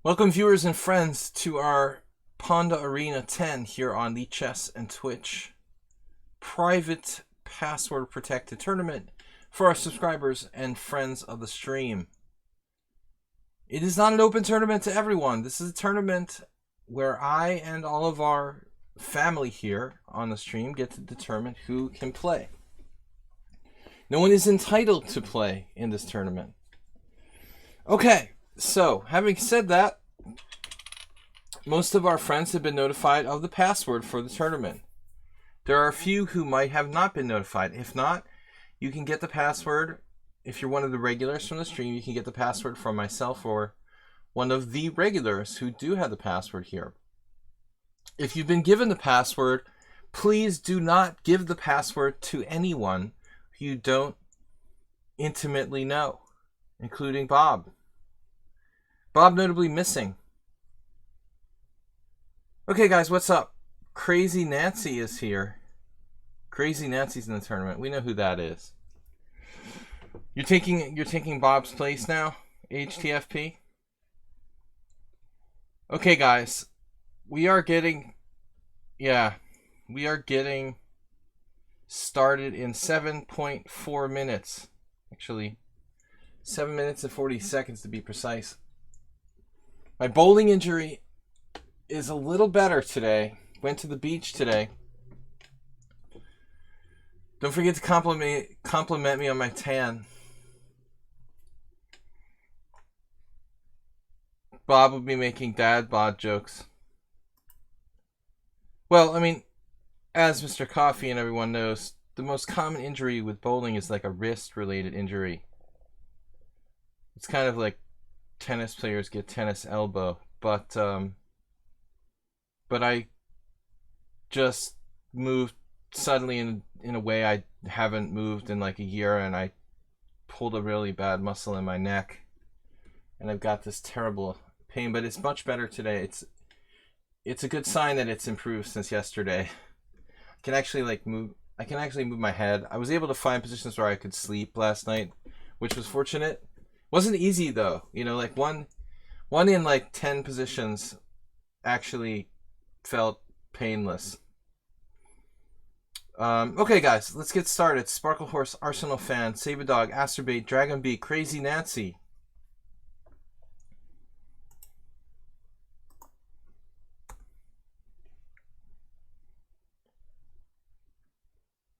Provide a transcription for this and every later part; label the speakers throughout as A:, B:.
A: Welcome viewers and friends to our Pawnda Arena 10 here on lichess and Twitch. Private password protected tournament for our subscribers and friends of the stream. It is not an open tournament to everyone. This is a tournament where I and all of our family here on the stream get to determine who can play. No one is entitled to play in this tournament. Okay, so having said that, most of our friends have been notified of the password for the tournament. There are a few who might have not been notified. If not, you can get the password. If you're one of the regulars from the stream, you can get the password from myself or one of the regulars who do have the password here. If you've been given the password, please do not give the password to anyone who you don't intimately know, including Bob. Bob notably missing. Okay guys, what's up? Crazy Nancy is here. Crazy Nancy's in the tournament. We know who that is. You're taking Bob's place now, HTFP? Okay guys, we are getting started in 7.4 minutes. Actually, 7 minutes and 40 seconds to be precise. My bowling injury is a little better today. Went to the beach today. Don't forget to compliment me on my tan. Bob will be making dad bod jokes. Well, I mean, as Mr. Coffee and everyone knows, the most common injury with bowling is like a wrist-related injury. It's kind of like tennis players get tennis elbow, but I just moved suddenly in a way I haven't moved in like a year, and I pulled a really bad muscle in my neck, and I've got this terrible pain, but it's much better today. It's a good sign that it's improved since yesterday. I can actually move my head. I was able to find positions where I could sleep last night, which was fortunate. Wasn't easy though, you know, like one in like 10 positions actually felt painless. Okay guys, let's get started. Sparkle Horse, Arsenal Fan, Save a Dog, Asterbait, Dragon Bee, Crazy Nancy.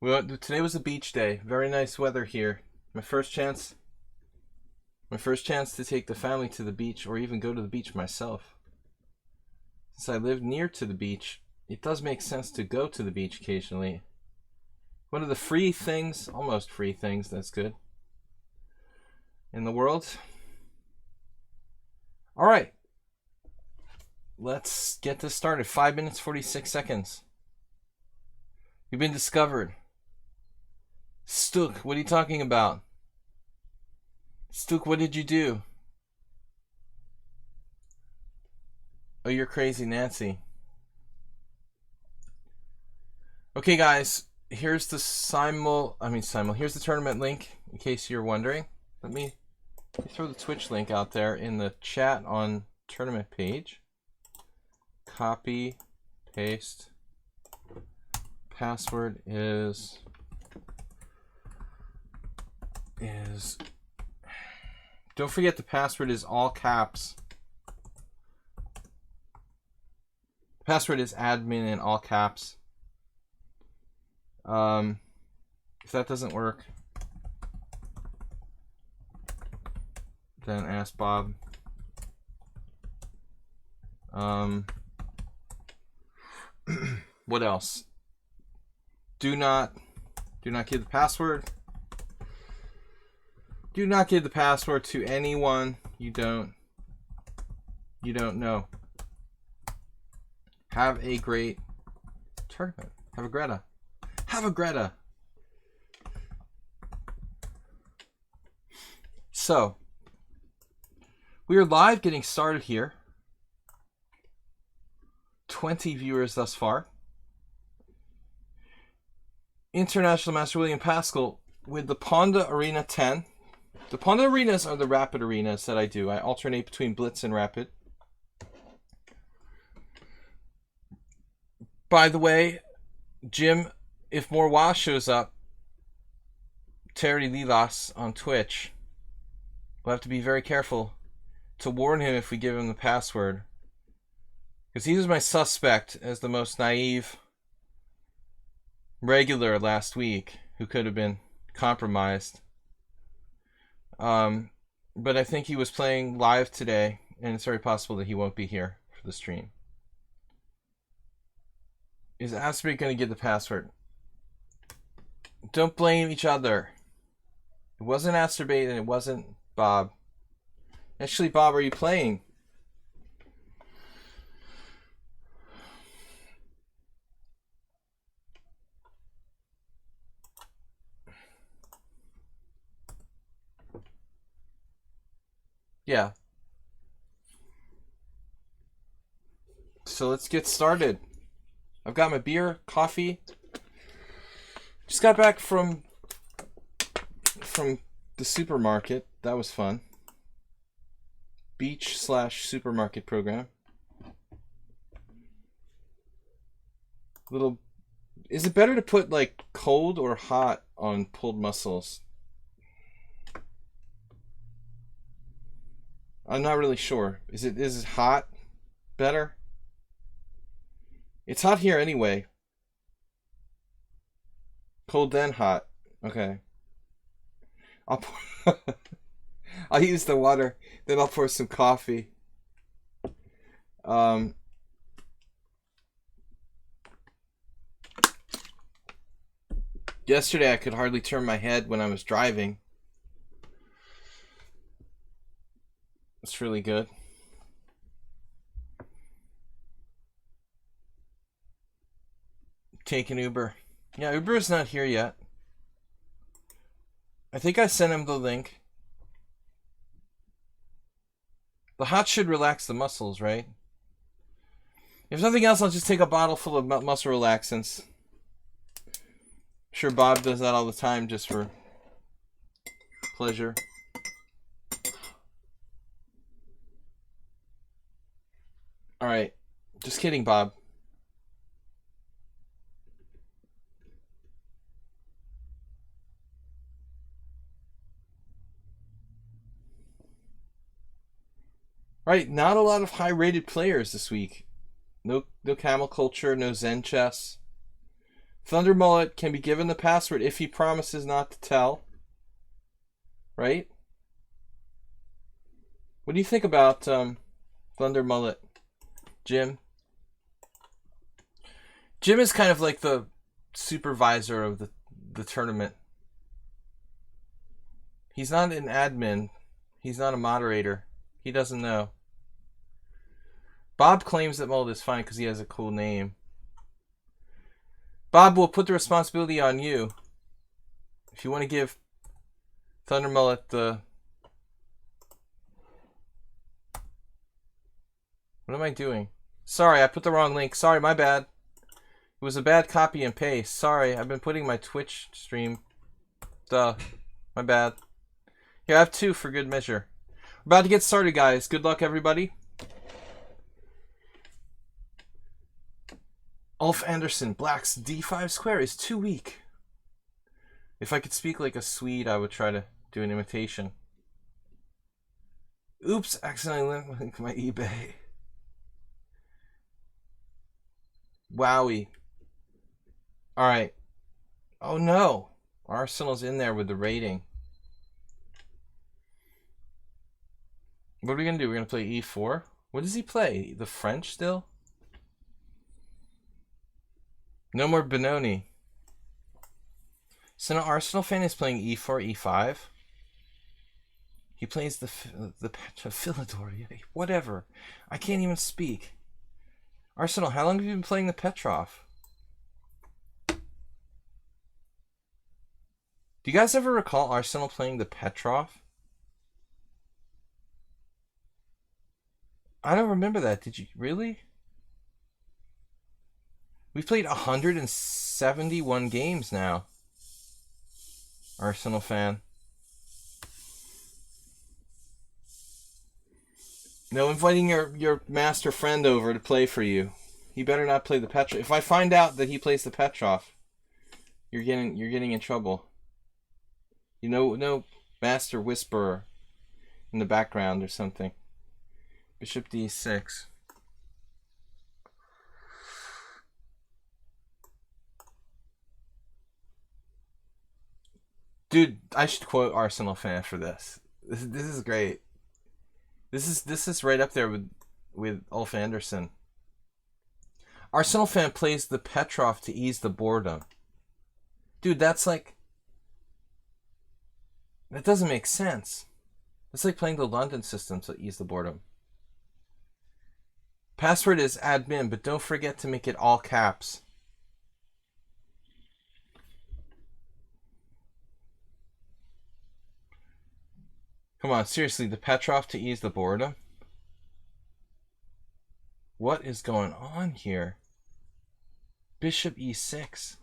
A: Well, today was a beach day. Very nice weather here. My first chance to take the family to the beach, or even go to the beach myself. Since I live near to the beach, it does make sense to go to the beach occasionally. One of the free things, almost free things, that's good, in the world. Alright. Let's get this started. 5 minutes, 46 seconds. You've been discovered. Stook, what are you talking about? Stook, what did you do? Oh, you're Crazy Nancy. Okay, guys, here's the here's the tournament link, in case you're wondering. Let me throw the Twitch link out there in the chat on tournament page. Copy, paste. Password is don't forget the password is all caps. Password is admin in all caps. If that doesn't work, then ask Bob. What else? Do not give the password. Do not give the password to anyone you don't know. Have a great tournament. Have a Greta. Have a Greta. So, we are live, getting started here. 20 viewers thus far. International Master William Pascal with the Pawnda Arena 10. The Pawnda Arenas are the rapid arenas that I do. I alternate between Blitz and Rapid. By the way, Jim, if more WoW shows up, Terry Lilas on Twitch, we'll have to be very careful to warn him if we give him the password. Because he was my suspect as the most naive regular last week who could have been compromised. But I think he was playing live today, and it's very possible that he won't be here for the stream. Is Aspirate going to get the password? Don't blame each other. It wasn't Astrobate and it wasn't Bob. Actually, Bob, are you playing? Yeah. So let's get started. I've got my beer, coffee. Just got back from the supermarket. That was fun. Beach/supermarket program. Little. Is it better to put like cold or hot on pulled muscles? I'm not really sure. Is it hot better? It's hot here anyway. Cold then hot. Okay. I'll I'll use the water, then I'll pour some coffee. Yesterday I could hardly turn my head when I was driving. It's really good. Take an Uber. Yeah, Uber is not here yet. I think I sent him the link. The hot should relax the muscles, right? If nothing else, I'll just take a bottle full of muscle relaxants. I'm sure Bob does that all the time just for pleasure. Alright. Just kidding, Bob. Right, not a lot of high-rated players this week. No Camel Culture, no Zen Chess. Thunder Mullet can be given the password if he promises not to tell. Right? What do you think about Thunder Mullet, Jim? Jim is kind of like the supervisor of the tournament. He's not an admin. He's not a moderator. He doesn't know. Bob claims that Mullet is fine because he has a cool name. Bob will put the responsibility on you. If you want to give Thunder Mullet the... What am I doing? Sorry, I put the wrong link. Sorry, my bad. It was a bad copy and paste. Sorry, I've been putting my Twitch stream. Duh. My bad. Here, I have two for good measure. We're about to get started, guys. Good luck, everybody. Ulf Anderson, Black's d5 square is too weak. If I could speak like a Swede, I would try to do an imitation. Oops, accidentally linked my eBay. Wowie. Alright. Oh no. Arsenal's in there with the rating. What are we going to do? We're going to play e4? What does he play? The French still? No more Benoni. So now Arsenal fan is playing e4, e5. He plays the Philidor. Whatever. I can't even speak. Arsenal, how long have you been playing the Petrov? Do you guys ever recall Arsenal playing the Petrov? I don't remember that. Did you? Really? We've played 171 games now. Arsenal fan. No inviting your master friend over to play for you. He better not play the Petrov. If I find out that he plays the Petrov, you're getting in trouble. You know, no Master Whisperer in the background or something. Bishop d6. Dude, I should quote Arsenal fan for this. This is great. This is right up there with Ulf Anderson. Arsenal fan plays the Petrov to ease the boredom. Dude, that's like... That doesn't make sense. It's like playing the London system to ease the boredom. Password is admin, but don't forget to make it all caps. Come on, seriously, the Petrov to ease the boredom? What is going on here? Bishop e6.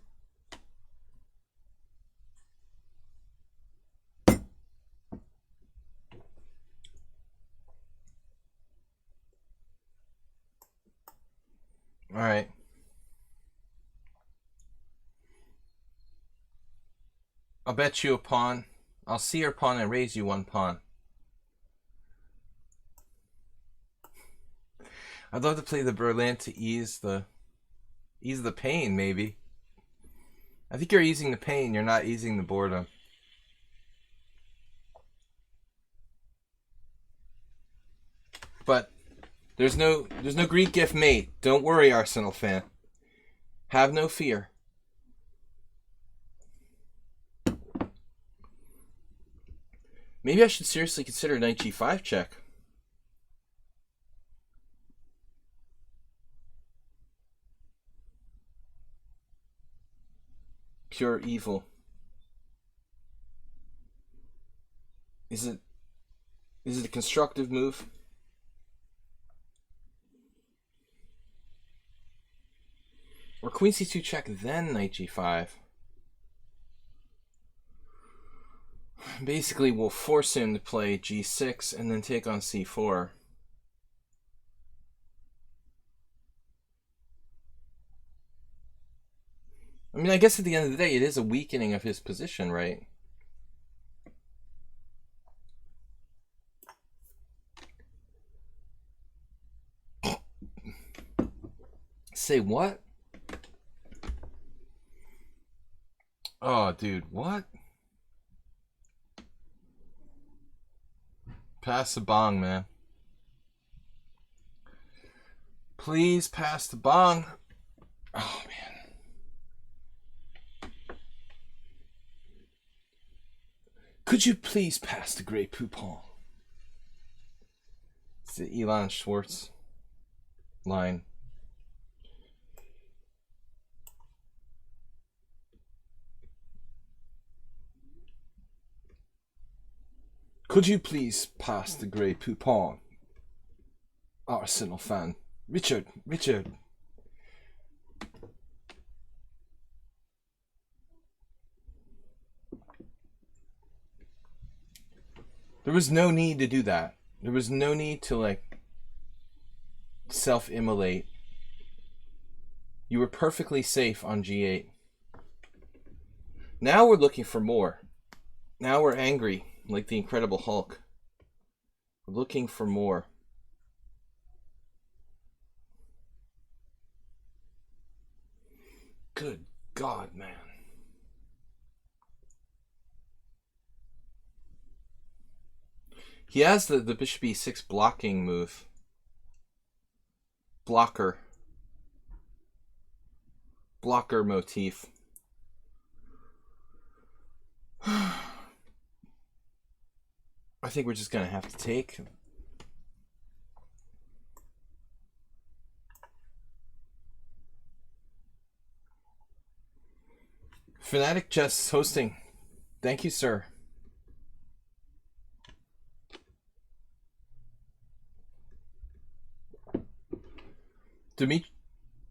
A: All right. I'll bet you a pawn. I'll see your pawn and raise you one pawn. I'd love to play the Berlin to ease the pain, maybe. I think you're easing the pain, you're not easing the boredom. But there's no Greek gift mate. Don't worry, Arsenal fan. Have no fear. Maybe I should seriously consider knight g5 check. Pure evil. Is it a constructive move? Or queen c2 check, then knight g5. Basically, we'll force him to play g6 and then take on c4. I mean, I guess at the end of the day, it is a weakening of his position, right? Say what? Oh, dude, what? Pass the bong, man. Please pass the bong. Oh, man. Could you please pass the Grey Poupon? It's the Elon Schwartz line. Could you please pass the Grey Poupon? Arsenal fan. Richard. There was no need to do that. There was no need to, like, self-immolate. You were perfectly safe on g8. Now we're looking for more. Now we're angry, like the Incredible Hulk. We're looking for more. Good God, man. He has the bishop e6 blocking move. Blocker motif. I think we're just going to have to take. Fanatic Chess hosting. Thank you, sir.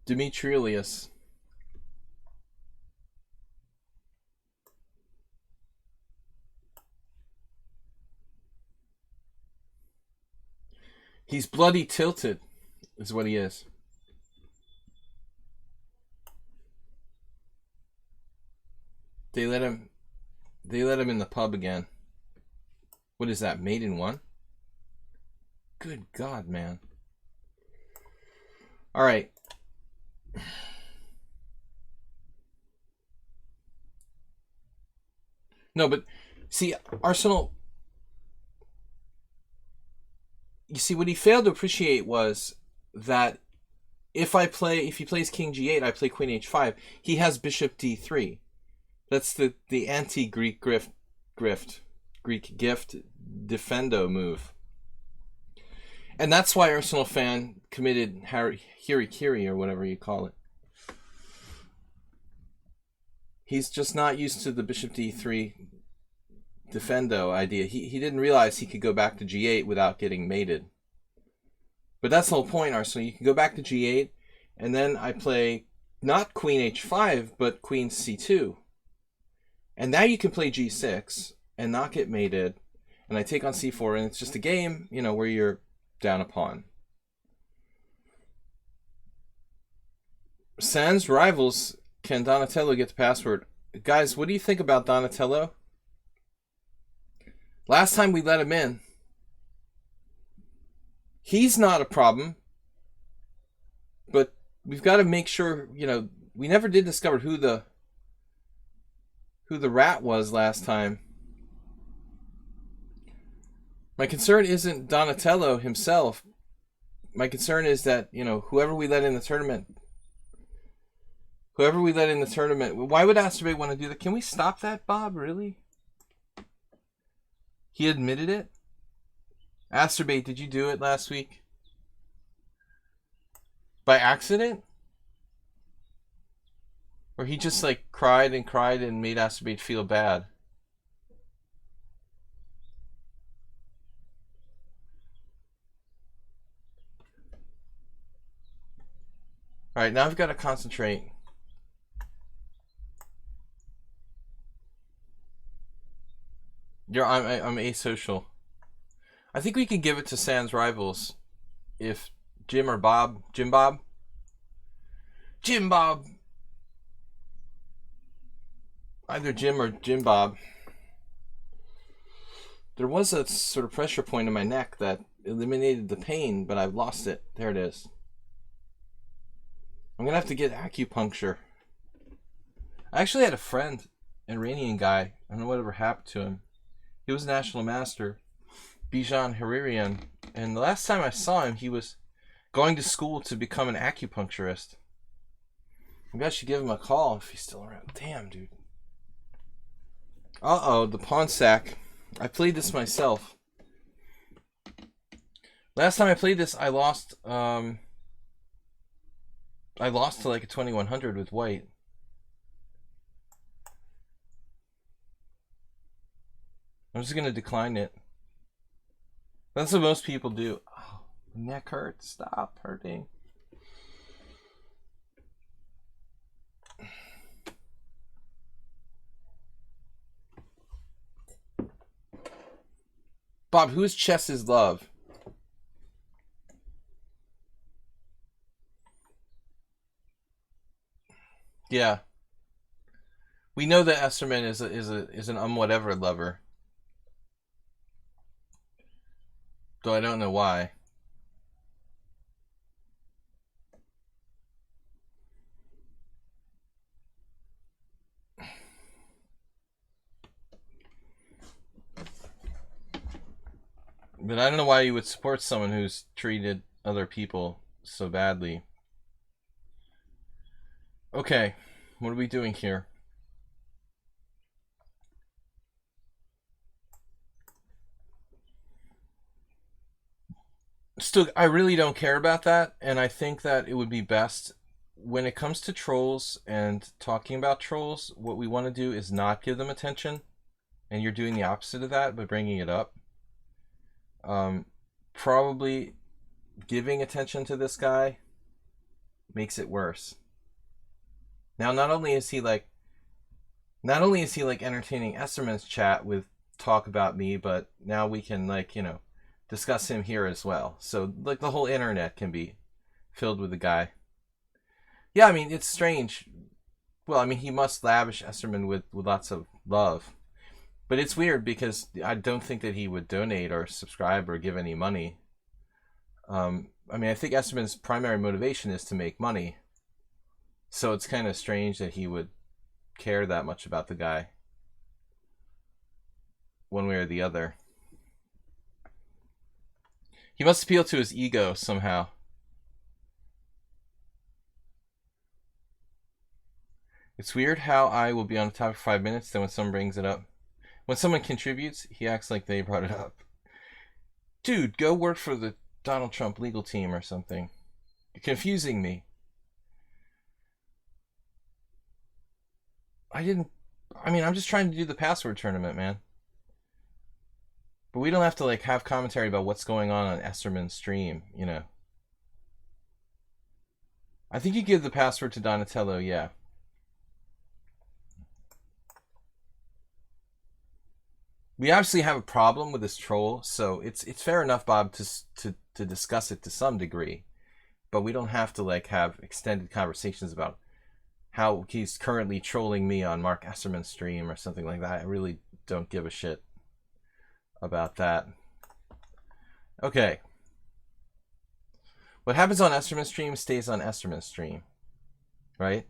A: Demetrius. He's bloody tilted, is what he is. They let him in the pub again. What is that? Mate in one? Good God, man. All right. No, but see, Arsenal. You see, what he failed to appreciate was that if he plays King G8, I play Queen H5. He has Bishop D3. That's the anti-Greek Greek gift defendo move. And that's why Arsenal fan committed Harikiri or whatever you call it. He's just not used to the Bishop D3 defendo idea. He didn't realize he could go back to G8 without getting mated. But that's the whole point, Arsenal. You can go back to G8, and then I play not Queen H5, but Queen C2. And now you can play G6 and not get mated, and I take on C4, and it's just a game, you know, where you're down a pawn. Sans rivals, can Donatello get the password? Guys, what do you think about Donatello? Last time we let him in, he's not a problem, but we've got to make sure, you know, we never did discover who the rat was last time. My concern isn't Donatello himself. My concern is that, you know, whoever we let in the tournament, why would Asterbate want to do that? Can we stop that, Bob? Really? He admitted it? Asterbate, did you do it last week? By accident? Or he just like cried and made Asterbate feel bad? Alright, now I've got to concentrate. I'm asocial. I think we can give it to Sans rivals if Jim Bob. Either Jim or Jim Bob. There was a sort of pressure point in my neck that eliminated the pain, but I've lost it. There it is. I'm going to have to get acupuncture. I actually had a friend, an Iranian guy. I don't know whatever happened to him. He was a national master, Bijan Haririan. And the last time I saw him, he was going to school to become an acupuncturist. Maybe I should give him a call if he's still around. Damn, dude. Uh-oh, the pawn sack. I played this myself. Last time I played this, I lost to like a 2100 with white. I'm just going to decline it. That's what most people do. Oh, neck hurts. Stop hurting. Bob, whose chess is love? Yeah. We know that Esterman is an whatever lover. Though I don't know why. But I don't know why you would support someone who's treated other people so badly. Okay, what are we doing here? Still, I really don't care about that, and I think that it would be best when it comes to trolls and talking about trolls, what we want to do is not give them attention, and you're doing the opposite of that by bringing it up. Probably giving attention to this guy makes it worse. Now, not only is he like entertaining Esterman's chat with talk about me, but now we can, like, you know, discuss him here as well. So like the whole internet can be filled with the guy. Yeah, I mean, it's strange. Well, I mean, he must lavish Esserman with lots of love. But it's weird because I don't think that he would donate or subscribe or give any money. I mean, I think Esserman's primary motivation is to make money. So it's kind of strange that he would care that much about the guy, one way or the other. He must appeal to his ego somehow. It's weird how I will be on the topic for 5 minutes, then when someone brings it up. When someone contributes, he acts like they brought it up. Dude, go work for the Donald Trump legal team or something. You're confusing me. I mean, I'm just trying to do the password tournament, man. But we don't have to, like, have commentary about what's going on Esserman's stream, you know. I think you give the password to Donatello, yeah. We obviously have a problem with this troll, so it's fair enough, Bob, to discuss it to some degree. But we don't have to, like, have extended conversations about how he's currently trolling me on Mark Esserman's stream or something like that. I really don't give a shit about that. Okay. What happens on Esserman's stream stays on Esserman's stream. Right?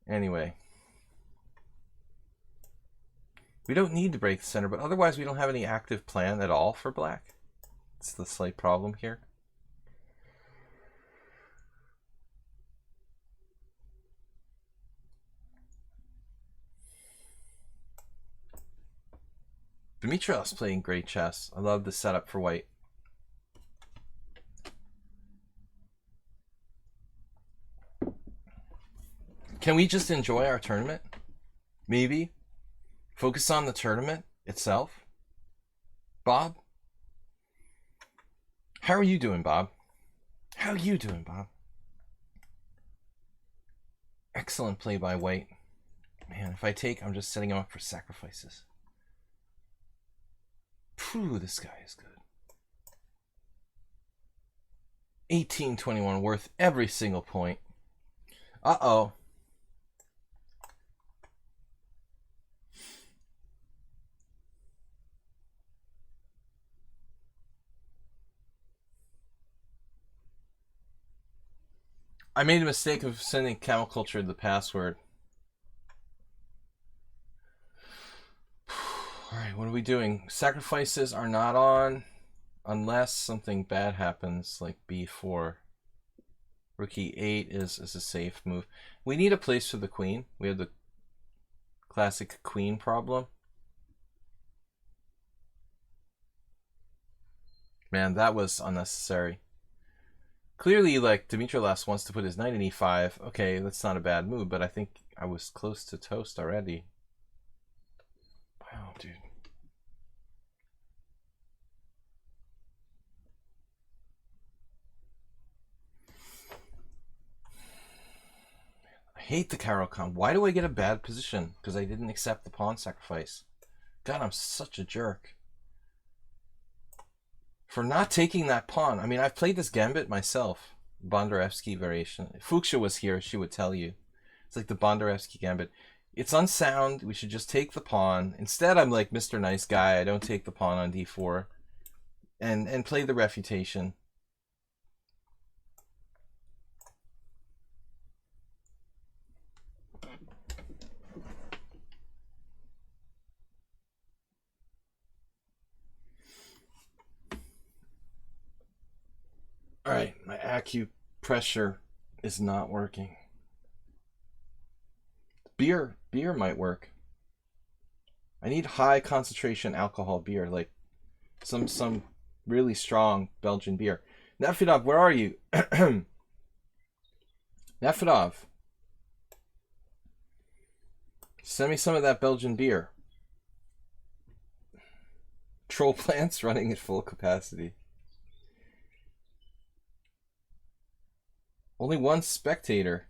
A: Anyway. We don't need to break the center, but otherwise we don't have any active plan at all for black. It's the slight problem here. Dimitriev's playing great chess. I love the setup for white. Can we just enjoy our tournament? Maybe? Focus on the tournament itself? Bob? How are you doing, Bob? How are you doing, Bob? Excellent play by white. Man, if I take, I'm just setting him up for sacrifices. Phew, this guy is good. 18-21, worth every single point. Uh-oh. I made a mistake of sending Camel Culture the password. Alright, what are we doing? Sacrifices are not on unless something bad happens, like b4. Rook e8 is a safe move. We need a place for the queen. We have the classic queen problem. Man, that was unnecessary. Clearly, like, Dimitriev's wants to put his knight in e5. Okay, that's not a bad move, but I think I was close to toast already. Wow, dude. I hate the Caro-Kann. Why do I get a bad position? Because I didn't accept the pawn sacrifice. God, I'm such a jerk. For not taking that pawn. I mean, I've played this gambit myself. Bondarevsky variation. If Fuchsia was here, she would tell you. It's like the Bondarevsky gambit. It's unsound. We should just take the pawn. Instead, I'm like Mr. Nice Guy. I don't take the pawn on d4. And play the refutation. Alright, my acupressure is not working. Beer might work. I need high concentration alcohol beer, like some really strong Belgian beer. Nefedov, where are you? Nefedov. Send me some of that Belgian beer. Troll plants running at full capacity. Only one spectator.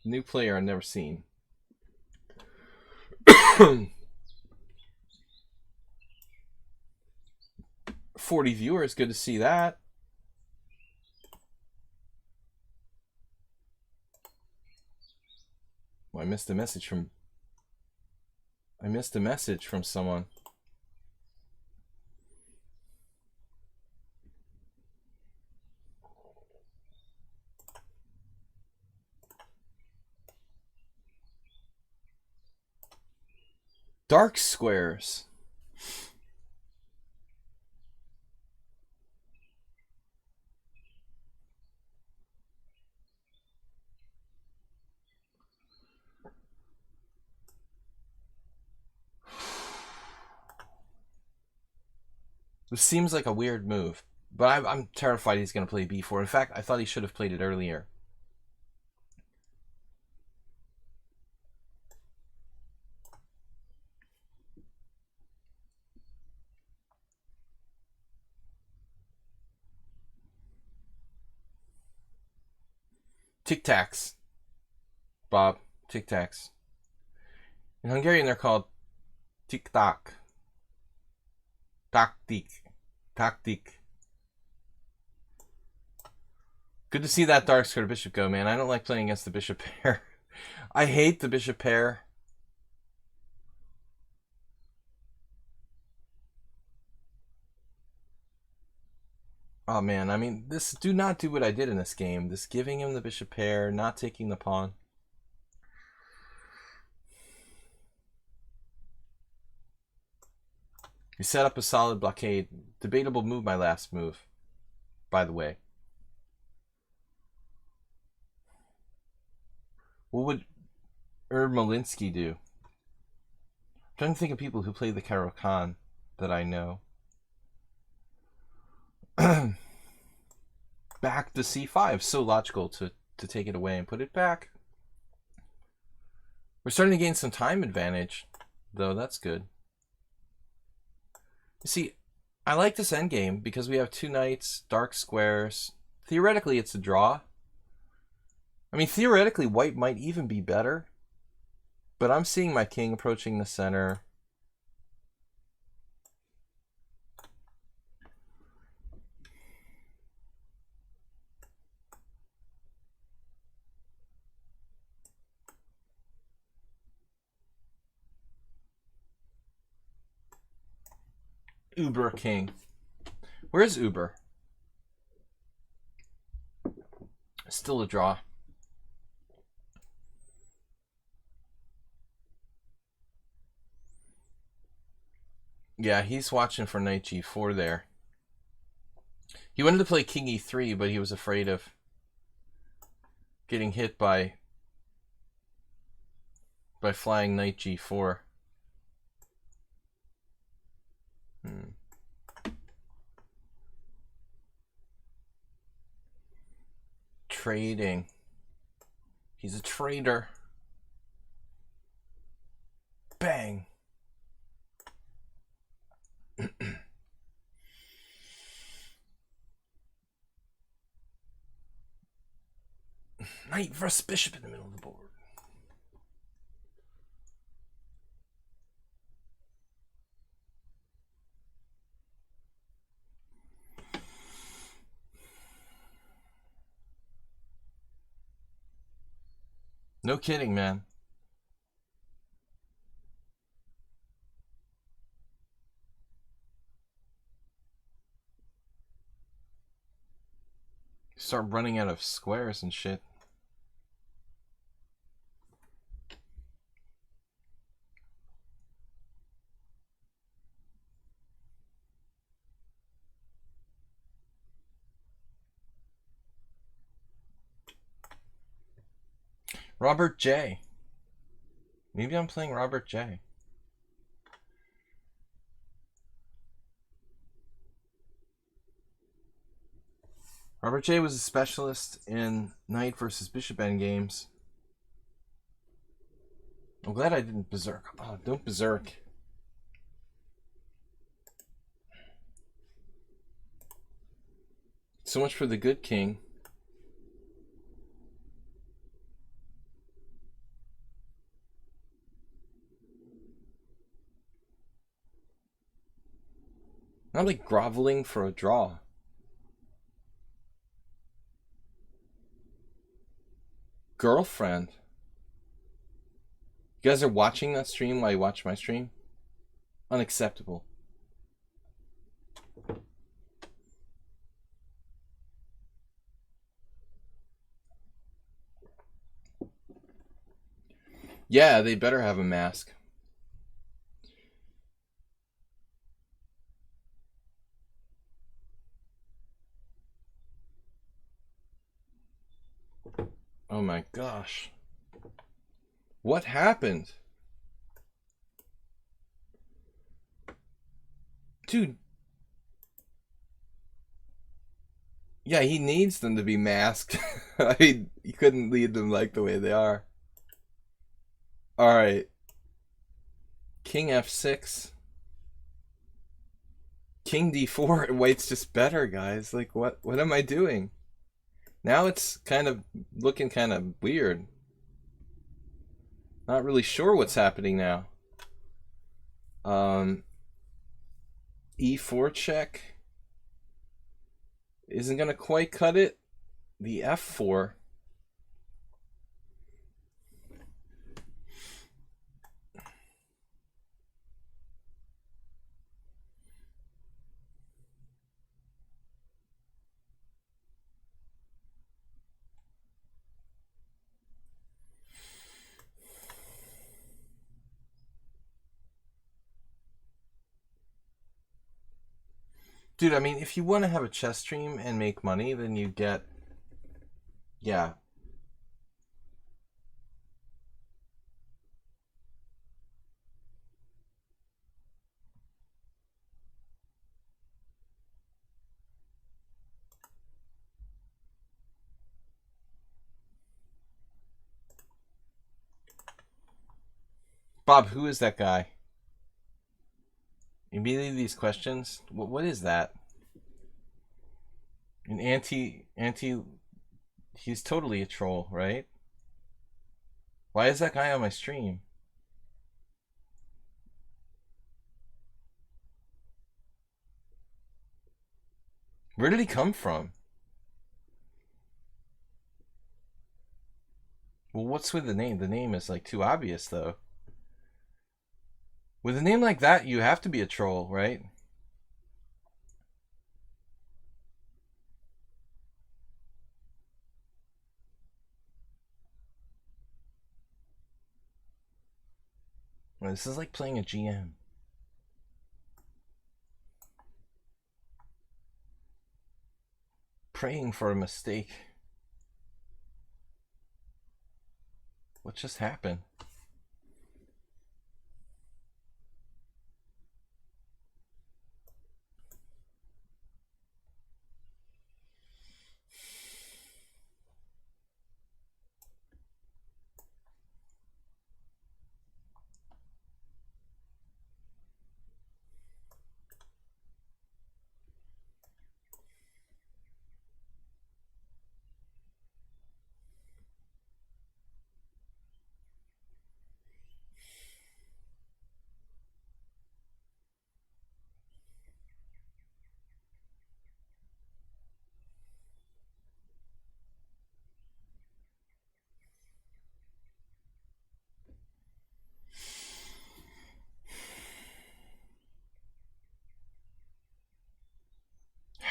A: New player I've never seen. 40 viewers, good to see that. missed a message from... I missed a message from someone. Dark squares. This seems like a weird move, but I'm terrified he's going to play b4. In fact, I thought he should have played it earlier. Tic-tacs, Bob. Tic-tacs. In Hungarian, they're called tic-tac. Taktik. Taktik. Good to see that dark square bishop go, man. I don't like playing against the bishop pair. I hate the bishop pair. Oh man, I mean, this do not do what I did in this game. This giving him the bishop pair, not taking the pawn. You set up a solid blockade. Debatable move, my last move, by the way. What would Malinsky do? I'm trying to think of people who play the Caro-Kann that I know. Back to c5. So logical to take it away and put it back. We're starting to gain some time advantage, though. That's good. You see, I like this endgame because we have two knights, dark squares. Theoretically, it's a draw. I mean, theoretically, white might even be better. But I'm seeing my king approaching the center. Uber king. Where's Uber? Still a draw. Yeah, he's watching for knight g4 there. He wanted to play king e3, but he was afraid of getting hit by flying knight g4. Trading. He's a trader. Bang. Knight versus bishop in the middle of the board. No kidding, man. Start running out of squares and shit. Robert J. Maybe I'm playing Robert J. Robert J was a specialist in knight versus bishop endgames. I'm glad I didn't berserk. Oh, don't berserk. So much for the good king. Not like groveling for a draw. Girlfriend. You guys are watching that stream while you watch my stream? Unacceptable. Yeah, they better have a mask. Oh my gosh. What happened? Dude. Yeah, he needs them to be masked. I mean, you couldn't lead them like the way they are. Alright. King f6. King d4. White's just better, guys. Like, what am I doing? Now it's kind of looking kind of weird. Not really sure what's happening now. E4 check. Isn't going to quite cut it. The f4. Dude, I mean, if you want to have a chess stream and make money, then you get... Yeah. Bob, who is that guy? Immediately these questions? What is that? An anti... He's totally a troll, right? Why is that guy on my stream? Where did he come from? Well, what's with the name? The name is like too obvious, though. With a name like that, you have to be a troll, right? Well, this is like playing a GM. Praying for a mistake. What just happened?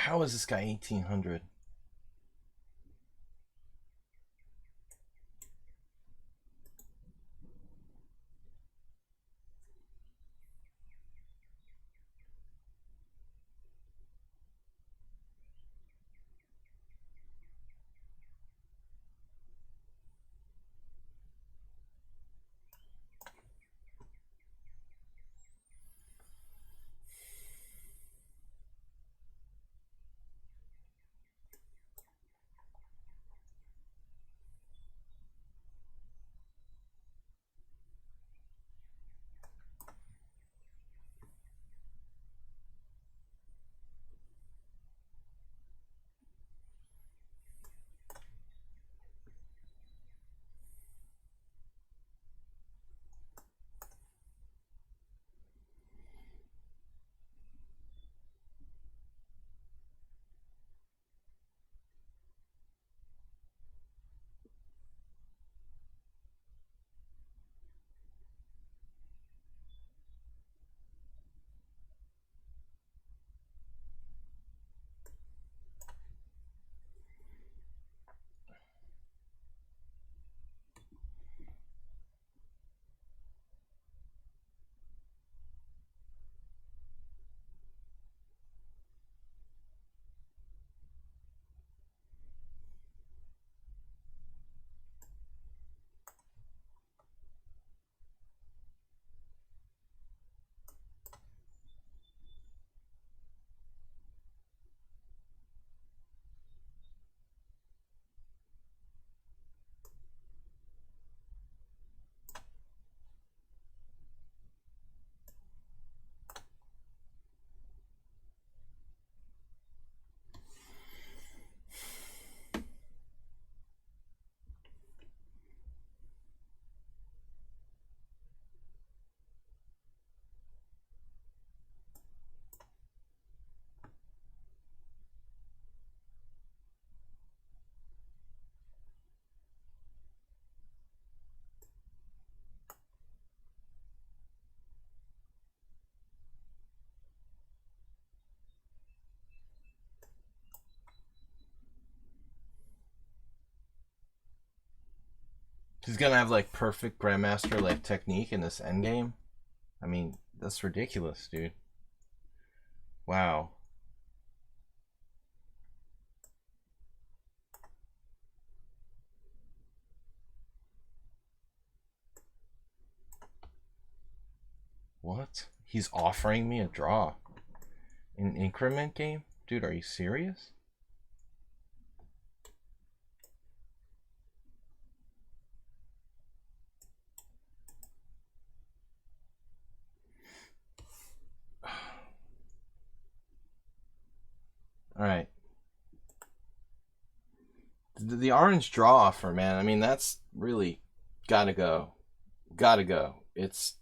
A: How is this guy 1800? He's gonna have like perfect grandmaster like technique in this endgame. I mean, that's ridiculous, dude. Wow. What? He's offering me a draw. An increment game? Dude, are you serious? Alright. The orange draw offer, man. I mean, that's really gotta go. Gotta go. It's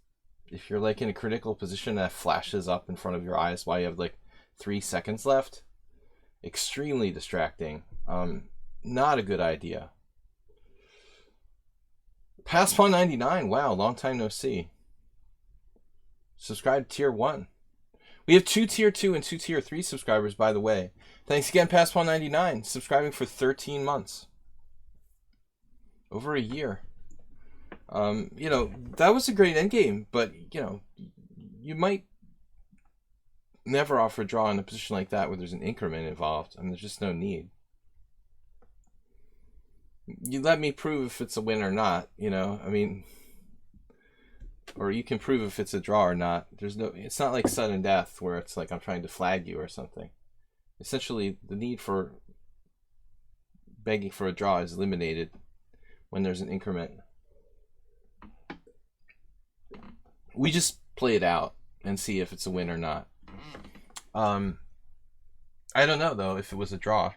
A: if you're like in a critical position that flashes up in front of your eyes while you have like 3 seconds left, extremely distracting. Not a good idea. Past Pawn 99, wow, long time no see. Subscribe to tier 1. We have 2 tier 2 and 2 tier 3 subscribers, by the way. Thanks again, Past Pawn 99, subscribing for 13 months. Over a year. You know, that was a great endgame, but, you know, you might never offer a draw in a position like that where there's an increment involved. I mean, there's just no need. You let me prove if it's a win or not, you know, I mean, or you can prove if it's a draw or not. There's no, it's not like sudden death where it's like I'm trying to flag you or something. Essentially, the need for begging for a draw is eliminated when there's an increment. We just play it out and see if it's a win or not. I don't know, though, if it was a draw.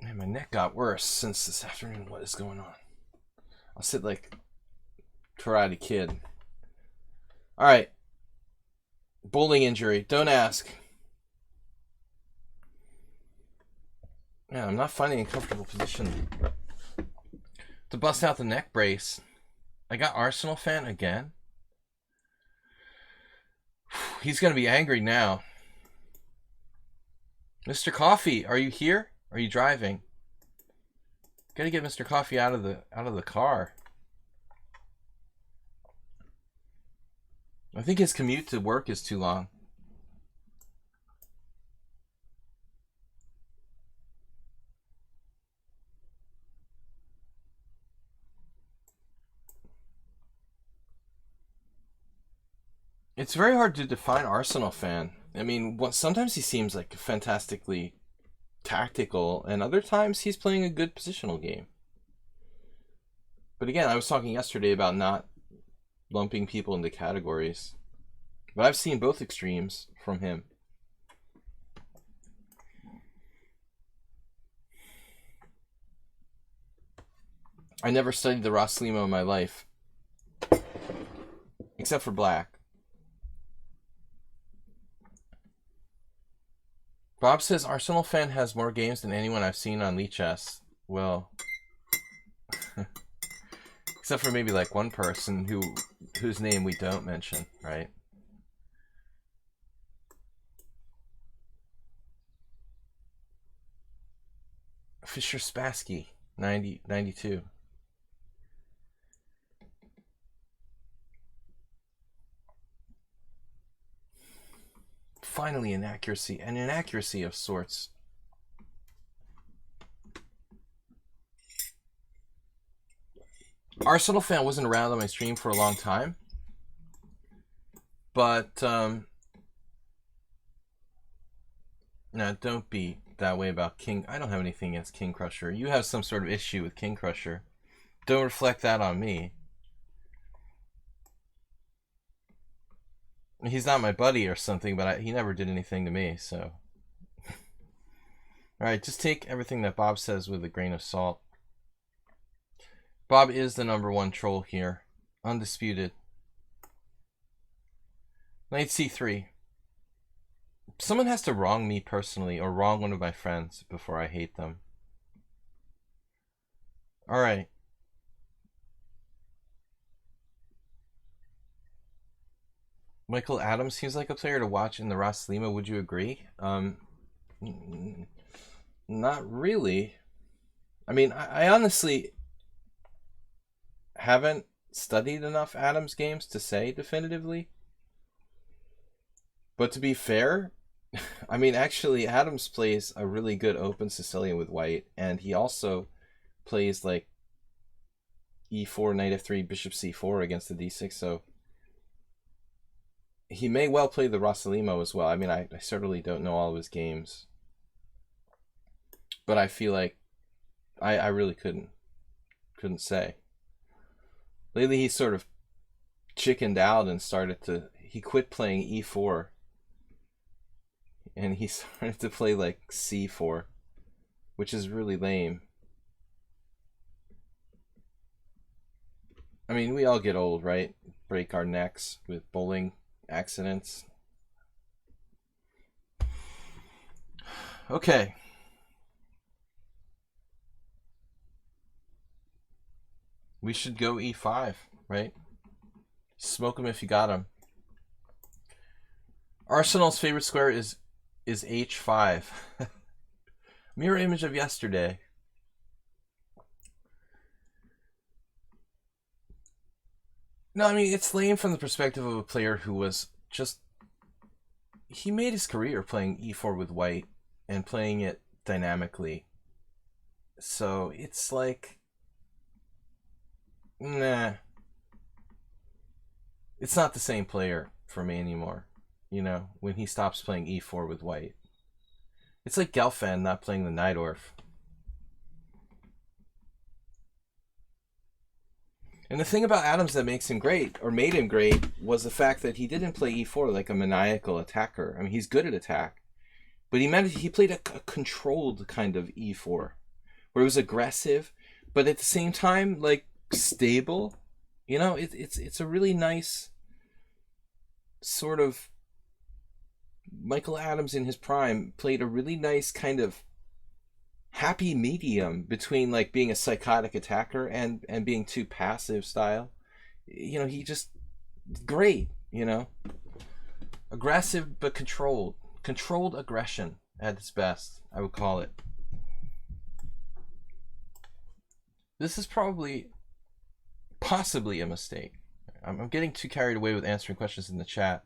A: Man, my neck got worse since this afternoon. What is going on? I'll sit like Karate Kid. Alright. Bowling injury. Don't ask. Yeah, I'm not finding a comfortable position to bust out the neck brace. I got Arsenal fan again. He's going to be angry now. Mr. Coffee, are you here? Are you driving? Gotta get Mr. Coffee out of the car. I think his commute to work is too long. It's very hard to define Arsenal fan. I mean, sometimes he seems like fantastically tactical, and other times he's playing a good positional game. But again, I was talking yesterday about not lumping people into categories. But I've seen both extremes from him. I never studied the Roslimo in my life. Except for black. Bob says Arsenal fan has more games than anyone I've seen on lichess. Well, except for maybe like one person whose name we don't mention, right? Fisher Spassky, 92. Finally, an inaccuracy of sorts. Arsenal fan wasn't around on my stream for a long time, but no, don't be that way about King. I don't have anything against King Crusher. You have some sort of issue with King Crusher. Don't reflect that on me. He's not my buddy or something, but he never did anything to me, so. Alright, just take everything that Bob says with a grain of salt. Bob is the #1 troll here. Undisputed. Knight c3. Someone has to wrong me personally, or wrong one of my friends, before I hate them. Alright. Michael Adams seems like a player to watch in the Roslimo. Would you agree? Not really. I mean, I honestly, haven't studied enough Adams games to say definitively. But to be fair, I mean, actually, Adams plays a really good open Sicilian with white, and he also plays like e4, knight f3, bishop c4 against the d6, so he may well play the Rossolimo as well. I mean, I certainly don't know all of his games, but I feel like I really couldn't say. Lately, he sort of chickened out and he quit playing e4, and he started to play like c4, which is really lame. I mean, we all get old, right? Break our necks with bowling accidents. Okay. We should go e5, right? Smoke him if you got him. Arsenal's favorite square is h5. Mirror image of yesterday. No, I mean, it's lame from the perspective of a player who was just... He made his career playing e4 with white and playing it dynamically. So it's like... Nah. It's not the same player for me anymore, you know, when he stops playing e4 with white. It's like Gelfand not playing the Najdorf. And the thing about Adams that makes him great, or made him great, was the fact that he didn't play e4 like a maniacal attacker. I mean, he's good at attack, but he played a controlled kind of e4, where it was aggressive, but at the same time, like, stable. You know, it's a really nice sort of... Michael Adams in his prime played a really nice kind of happy medium between like being a psychotic attacker and being too passive style. You know, he just... Great, you know. Aggressive but controlled. Controlled aggression at its best, I would call it. This is possibly a mistake. I'm getting too carried away with answering questions in the chat.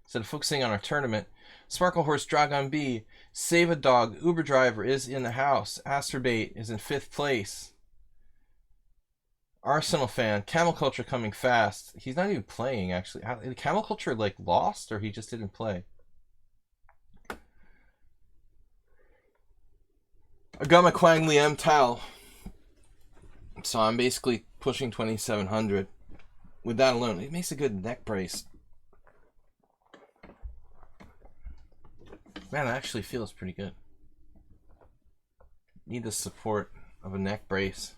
A: Instead of focusing on our tournament, Sparkle Horse Dragon B, Save a Dog, Uber Driver is in the house. Asterbait is in 5th place. Arsenal fan, Camel Culture coming fast. He's not even playing, actually. Camel Culture, like, lost, or he just didn't play? I got my Quang Liem towel. So I'm basically pushing 2,700. With that alone, it makes a good neck brace. Man, it actually feels pretty good. Need the support of a neck brace.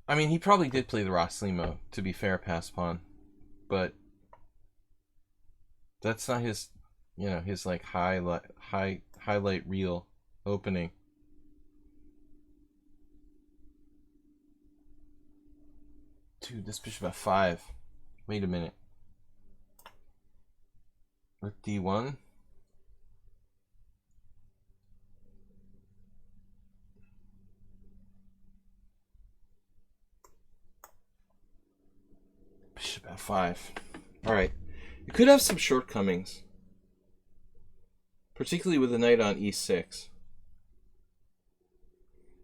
A: I mean, he probably did play the Rossolimo, to be fair, pass pawn, but that's not his, you know, his like highlight reel opening. Dude, this bishop f5. Wait a minute. Rook d1. Bishop f5. Alright. It could have some shortcomings. Particularly with the knight on e6.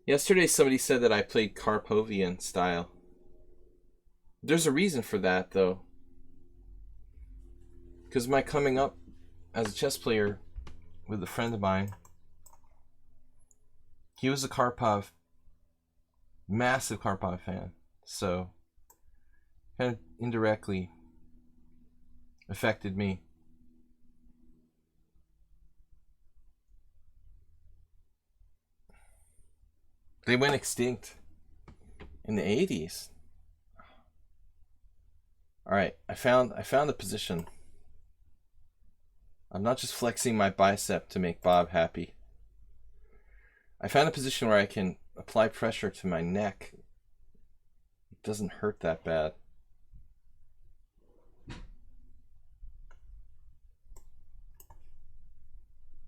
A: Yesterday somebody said that I played Karpovian style. There's a reason for that, though. Because my coming up as a chess player with a friend of mine, he was a Karpov, massive Karpov fan. So, kind of indirectly affected me. They went extinct in the 80s. All right, I found a position. I'm not just flexing my bicep to make Bob happy. I found a position where I can apply pressure to my neck. It doesn't hurt that bad.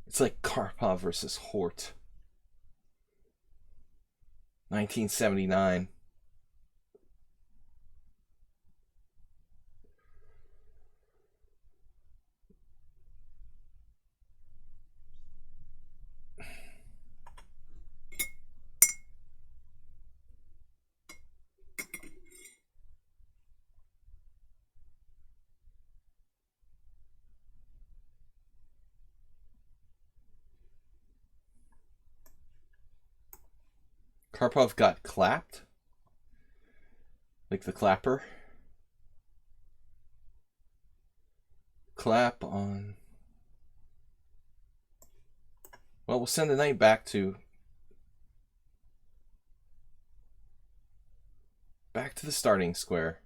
A: It's like Karpov versus Hort. 1979. Karpov got clapped? Like the clapper? Clap on... Well, we'll send the knight back to the starting square.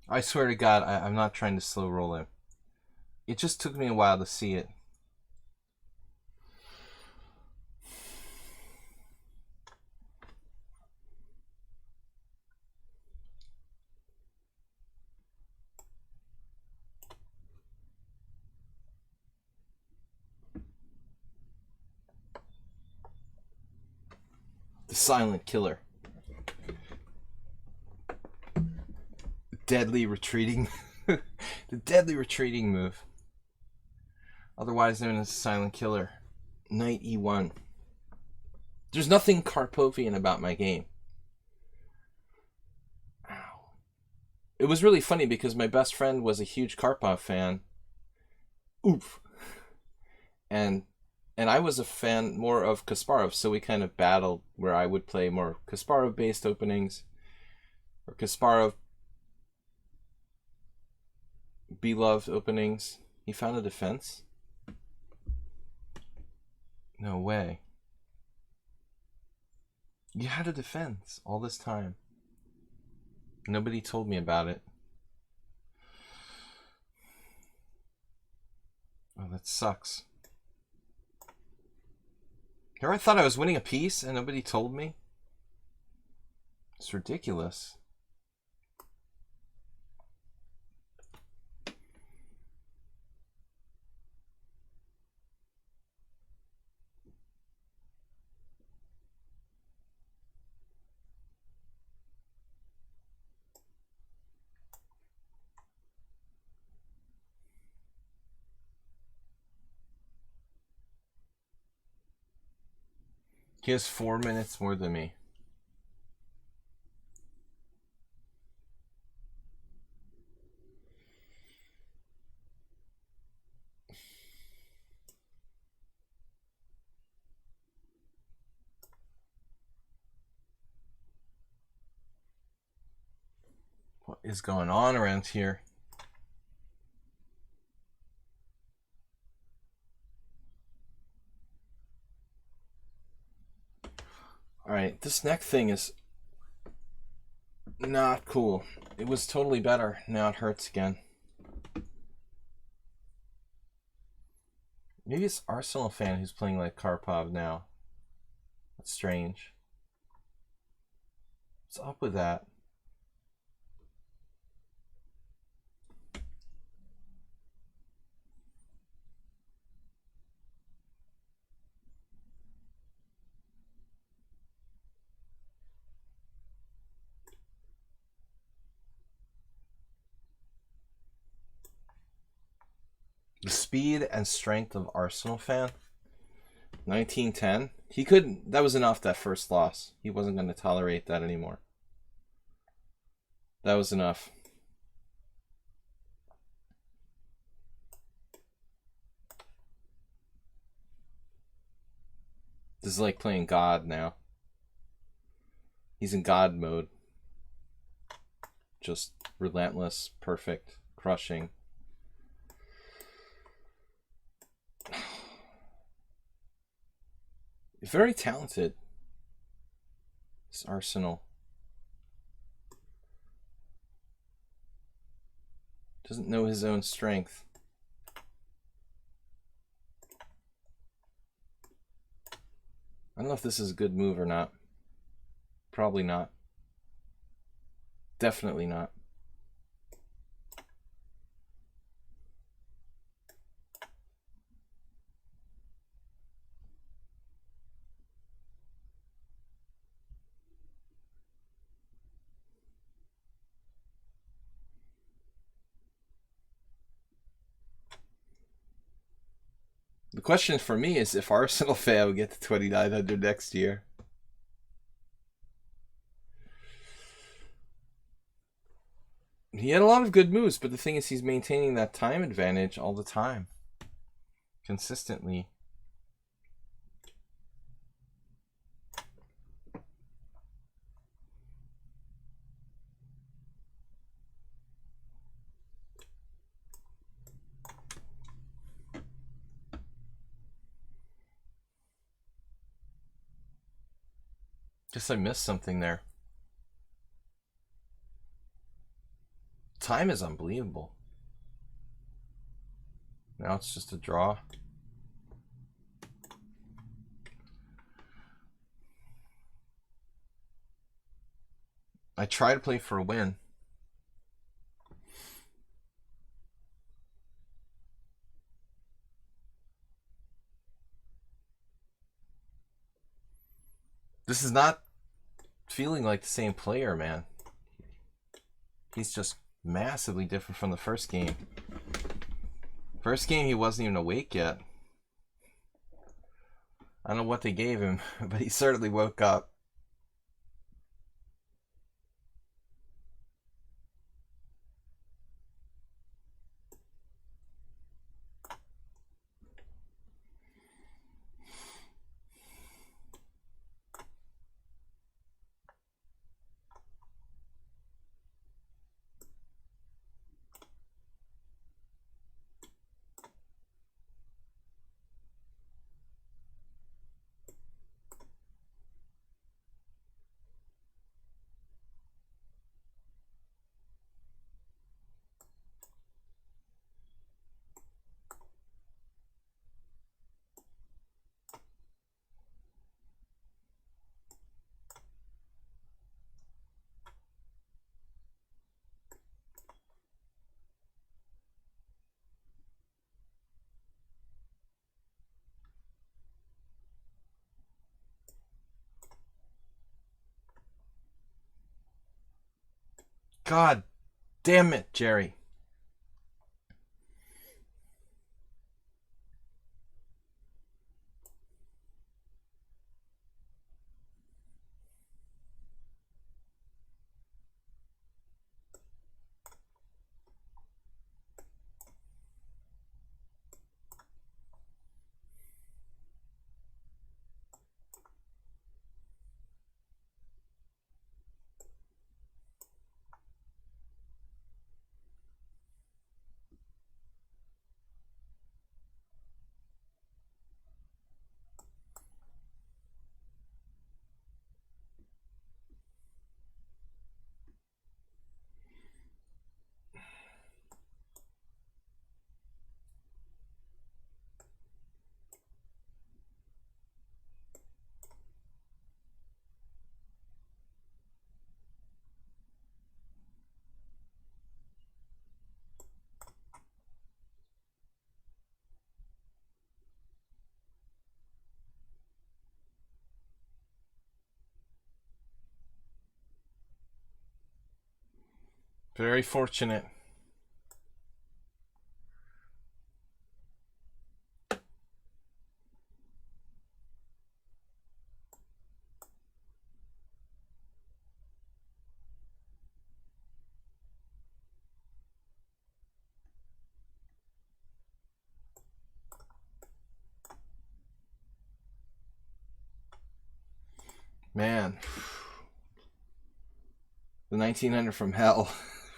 A: I swear to God, I'm not trying to slow roll him. It just took me a while to see it. The silent killer. Deadly retreating. The deadly retreating move. Otherwise known as silent killer. Knight e1. There's nothing Karpovian about my game. Ow. It was really funny because my best friend was a huge Karpov fan. Oof. And I was a fan more of Kasparov, so we kind of battled where I would play more Kasparov-based openings, or Kasparov beloved openings. He found a defense? No way. You had a defense all this time. Nobody told me about it. Oh, that sucks. Here I thought I was winning a piece and nobody told me. It's ridiculous. He has 4 minutes more than me. What is going on around here? Alright, this neck thing is not cool. It was totally better. Now it hurts again. Maybe it's Arsenal fan who's playing like Karpov now. That's strange. What's up with that? The speed and strength of Arsenal fan. 1910. He couldn't. That was enough, that first loss. He wasn't going to tolerate that anymore. That was enough. This is like playing God now. He's in God mode. Just relentless, perfect, crushing. Very talented. This Arsenal. Doesn't know his own strength. I don't know if this is a good move or not. Probably not. Definitely not. The question for me is if Arsenal fail, we get to 2,900 next year. He had a lot of good moves, but the thing is he's maintaining that time advantage all the time. Consistently. Guess I missed something there. Time is unbelievable. Now it's just a draw. I try to play for a win. This is not feeling like the same player, man. He's just massively different from the first game. First game, he wasn't even awake yet. I don't know what they gave him, but he certainly woke up. God damn it, Jerry. Very fortunate. Man, the 1900 from hell.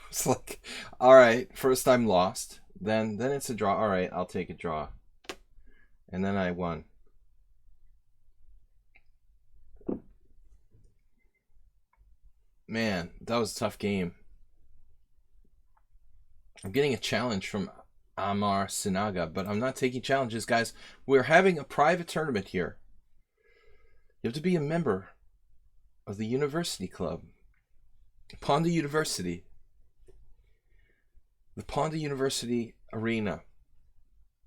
A: It's like, all right, first I'm lost. Then it's a draw. All right, I'll take a draw. And then I won. Man, that was a tough game. I'm getting a challenge from Amar Sinaga, but I'm not taking challenges, guys. We're having a private tournament here. You have to be a member of the university club. Pawnda University. The Pawnda University Arena.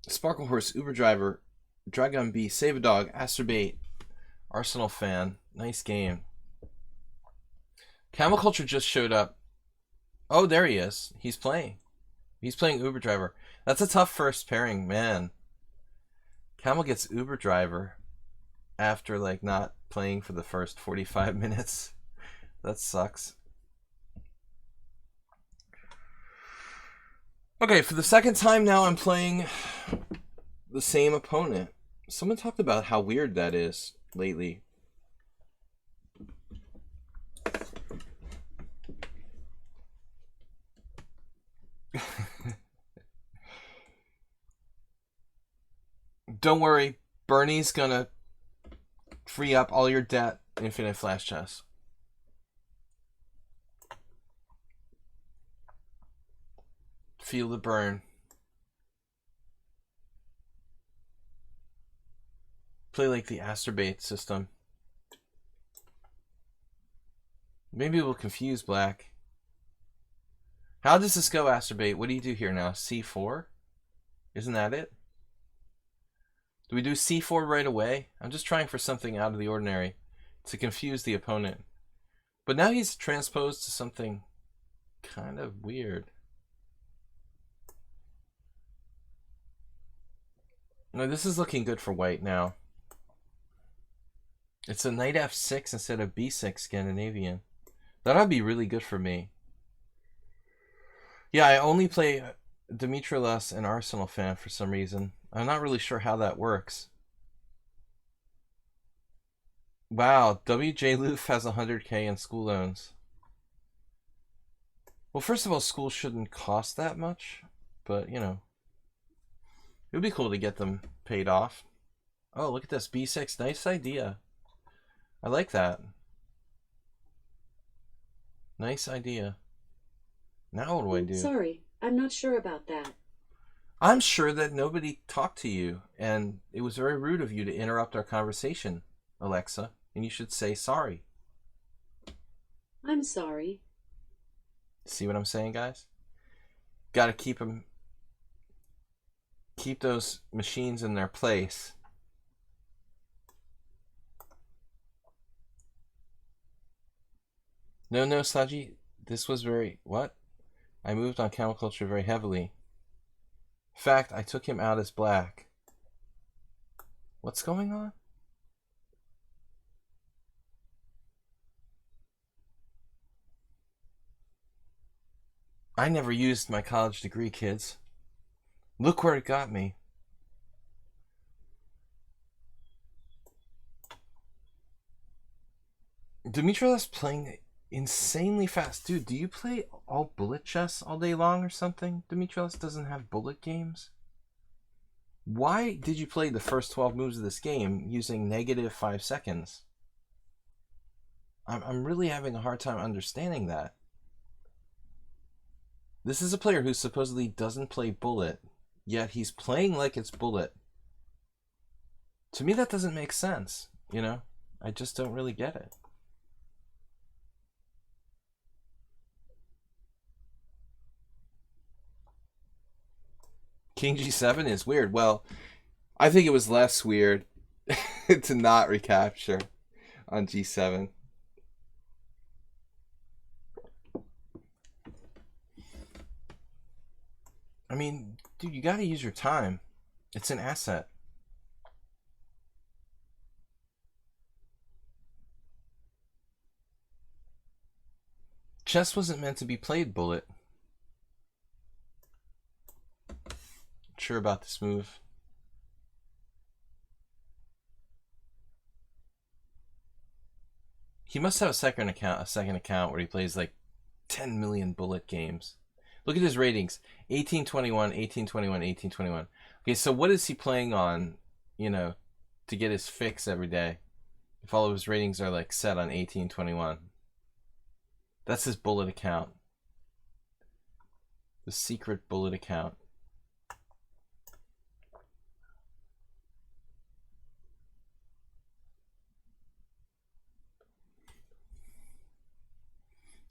A: Sparkle Horse, Uber Driver, Dragon Bee, Save a Dog, Asterbait, Arsenal Fan. Nice game. Camel Culture just showed up. Oh, there he is. He's playing. He's playing Uber Driver. That's a tough first pairing, man. Camel gets Uber Driver after like not playing for the first 45 minutes. That sucks. Okay, for the second time now I'm playing the same opponent. Someone talked about how weird that is lately. Don't worry, Bernie's gonna free up all your debt, Infinite Flash Chess. Feel the burn. Play like the Asterbait system. Maybe it will confuse black. How does this go, Asterbait? What do you do here now? C4? Isn't that it? Do we do C4 right away? I'm just trying for something out of the ordinary to confuse the opponent. But now he's transposed to something kind of weird. No, this is looking good for white now. It's a knight f6 instead of b6 Scandinavian. That'll be really good for me. Yeah, I only play Dimitriles and Arsenal Fan for some reason. I'm not really sure how that works. Wow, WJ Loof has 100K in school loans. Well, first of all, school shouldn't cost that much, but you know, it would be cool to get them paid off. Oh, look at this, B6, nice idea. I like that. Nice idea. Now what do I do?
B: Sorry, I'm not sure about that.
A: I'm sure that nobody talked to you, and it was very rude of you to interrupt our conversation, Alexa, and you should say sorry.
B: I'm sorry.
A: See what I'm saying, guys? Gotta keep those machines in their place. No, Sladgie, this was very... What? I moved on Camel Culture very heavily. In fact, I took him out as black. What's going on? I never used my college degree, kids. Look where it got me. Dimitriles playing insanely fast. Dude, do you play all bullet chess all day long or something? Dimitriles doesn't have bullet games. Why did you play the first 12 moves of this game using -5 seconds? I'm really having a hard time understanding that. This is a player who supposedly doesn't play bullet, yet he's playing like it's bullet. To me, that doesn't make sense, you know? I just don't really get it. King G7 is weird. Well, I think it was less weird to not recapture on G7. I mean, dude, you gotta use your time. It's an asset. Chess wasn't meant to be played bullet. Sure about this move. He must have a second account where he plays like 10 million bullet games. Look at his ratings. 1821, 1821, 1821. Okay, so what is he playing on, to get his fix every day? If all of his ratings are like set on 1821. That's his bullet account. The secret bullet account.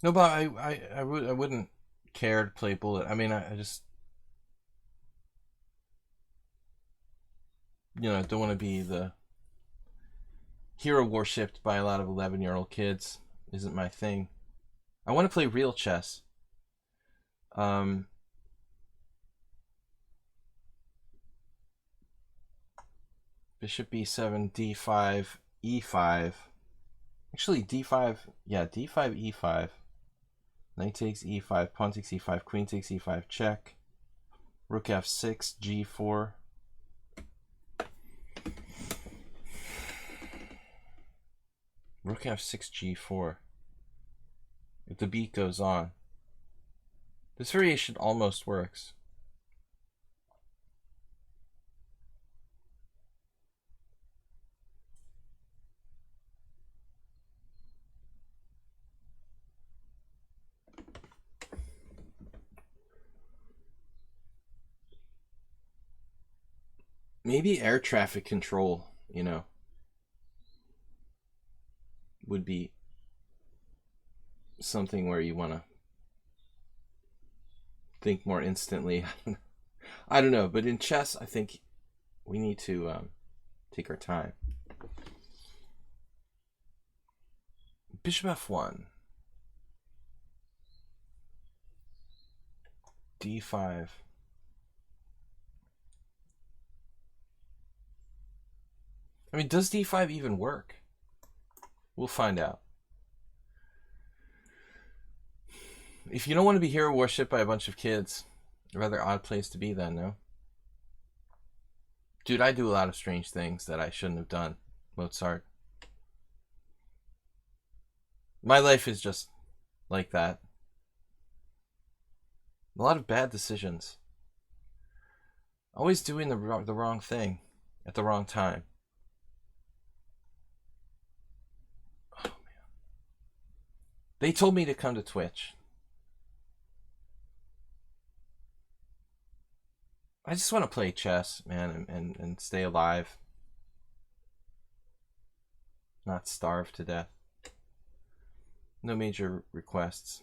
A: No, but I wouldn't care to play bullet. I mean, I just don't want to be the hero worshipped by a lot of 11-year-old kids. Isn't my thing. I want to play real chess. Bishop b7, d5, e5. Actually, d5, yeah, d5, e5. Knight takes e5, pawn takes e5, queen takes e5, check. Rook f6, g4. Rook f6, g4. If the beat goes on. This variation almost works. Maybe air traffic control, would be something where you want to think more instantly. I don't know, but in chess, I think we need to take our time. Bishop f1. d5. I mean, does d5 even work? We'll find out. If you don't want to be hero worshipped by a bunch of kids, a rather odd place to be then, no? Dude, I do a lot of strange things that I shouldn't have done, Mozart. My life is just like that. A lot of bad decisions. Always doing the wrong thing at the wrong time. Oh, man. They told me to come to Twitch. I just want to play chess, man, and stay alive. Not starve to death. No major requests.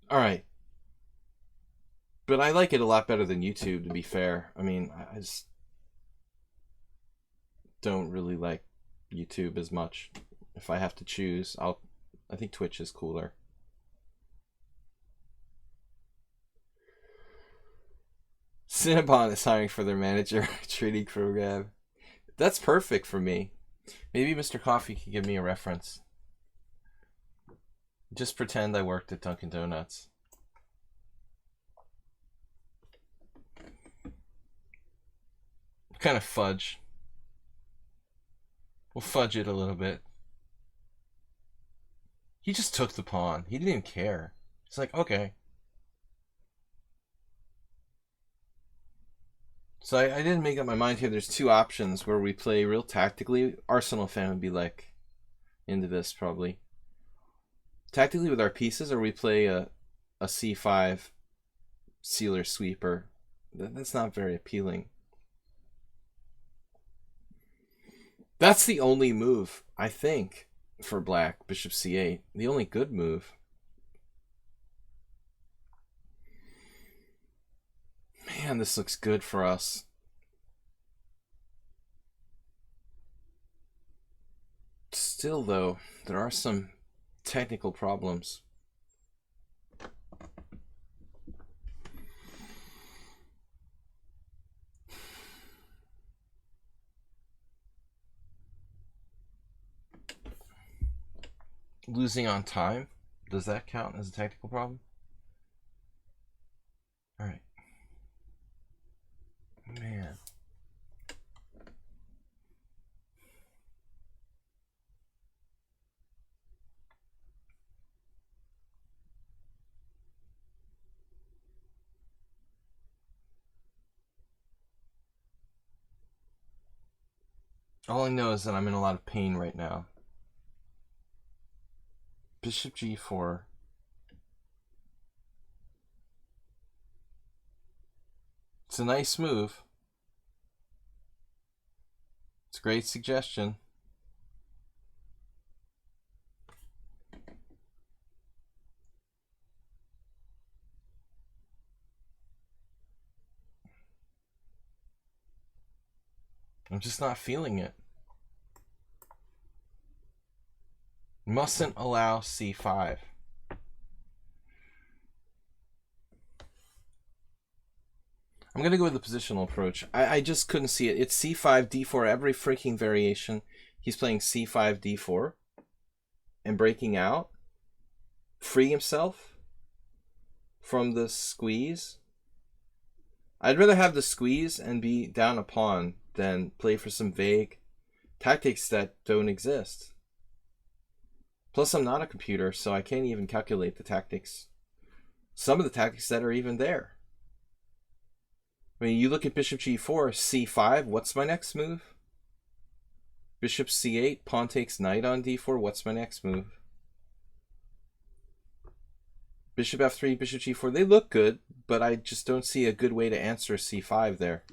A: Alright. But I like it a lot better than YouTube, to be fair. I mean, I just don't really like YouTube as much. If I have to choose, I think Twitch is cooler. Cinnabon is hiring for their manager training program. That's perfect for me. Maybe Mr. Coffee can give me a reference. Just pretend I worked at Dunkin' Donuts. Kind of fudge. We'll fudge it a little bit. He just took the pawn. He didn't even care. It's like, okay. So I didn't make up my mind here. There's two options where we play real tactically. Arsenal fan would be like into this probably. Tactically with our pieces, or we play a c5 sealer sweeper. That's not very appealing. That's the only move, I think, for black. Bishop c8. The only good move. Man, this looks good for us. Still, though, there are some technical problems. Losing on time, does that count as a technical problem? All right. Man. All I know is that I'm in a lot of pain right now. Bishop g4. It's a nice move. It's a great suggestion. I'm just not feeling it. Mustn't allow c5. I'm going to go with the positional approach. I just couldn't see it. It's c5, d4, every freaking variation. He's playing c5, d4 and breaking out, freeing himself from the squeeze. I'd rather have the squeeze and be down a pawn than play for some vague tactics that don't exist. Plus, I'm not a computer, so I can't even calculate the tactics. Some of the tactics that are even there. I mean, you look at bishop g4, c5, what's my next move? Bishop c8, pawn takes knight on d4, what's my next move? Bishop f3, bishop g4, they look good, but I just don't see a good way to answer c5 there.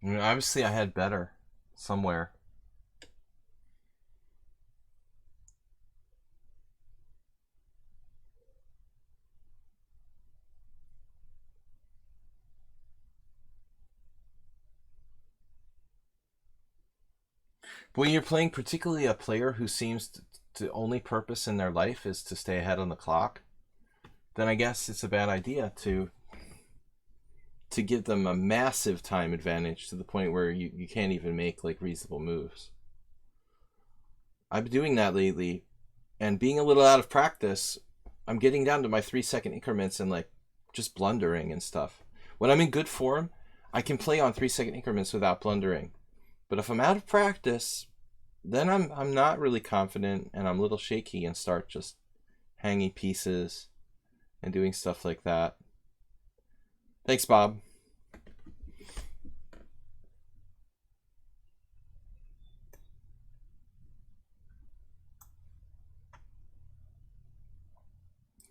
A: I mean, obviously, I had better somewhere. But when you're playing particularly a player who seems to only purpose in their life is to stay ahead on the clock, then I guess it's a bad idea to give them a massive time advantage to the point where you can't even make like reasonable moves. I've been doing that lately, and being a little out of practice, I'm getting down to my 3-second increments and like just blundering and stuff. When I'm in good form, I can play on 3-second increments without blundering. But if I'm out of practice, then I'm not really confident and I'm a little shaky and start just hanging pieces and doing stuff like that. Thanks, Bob.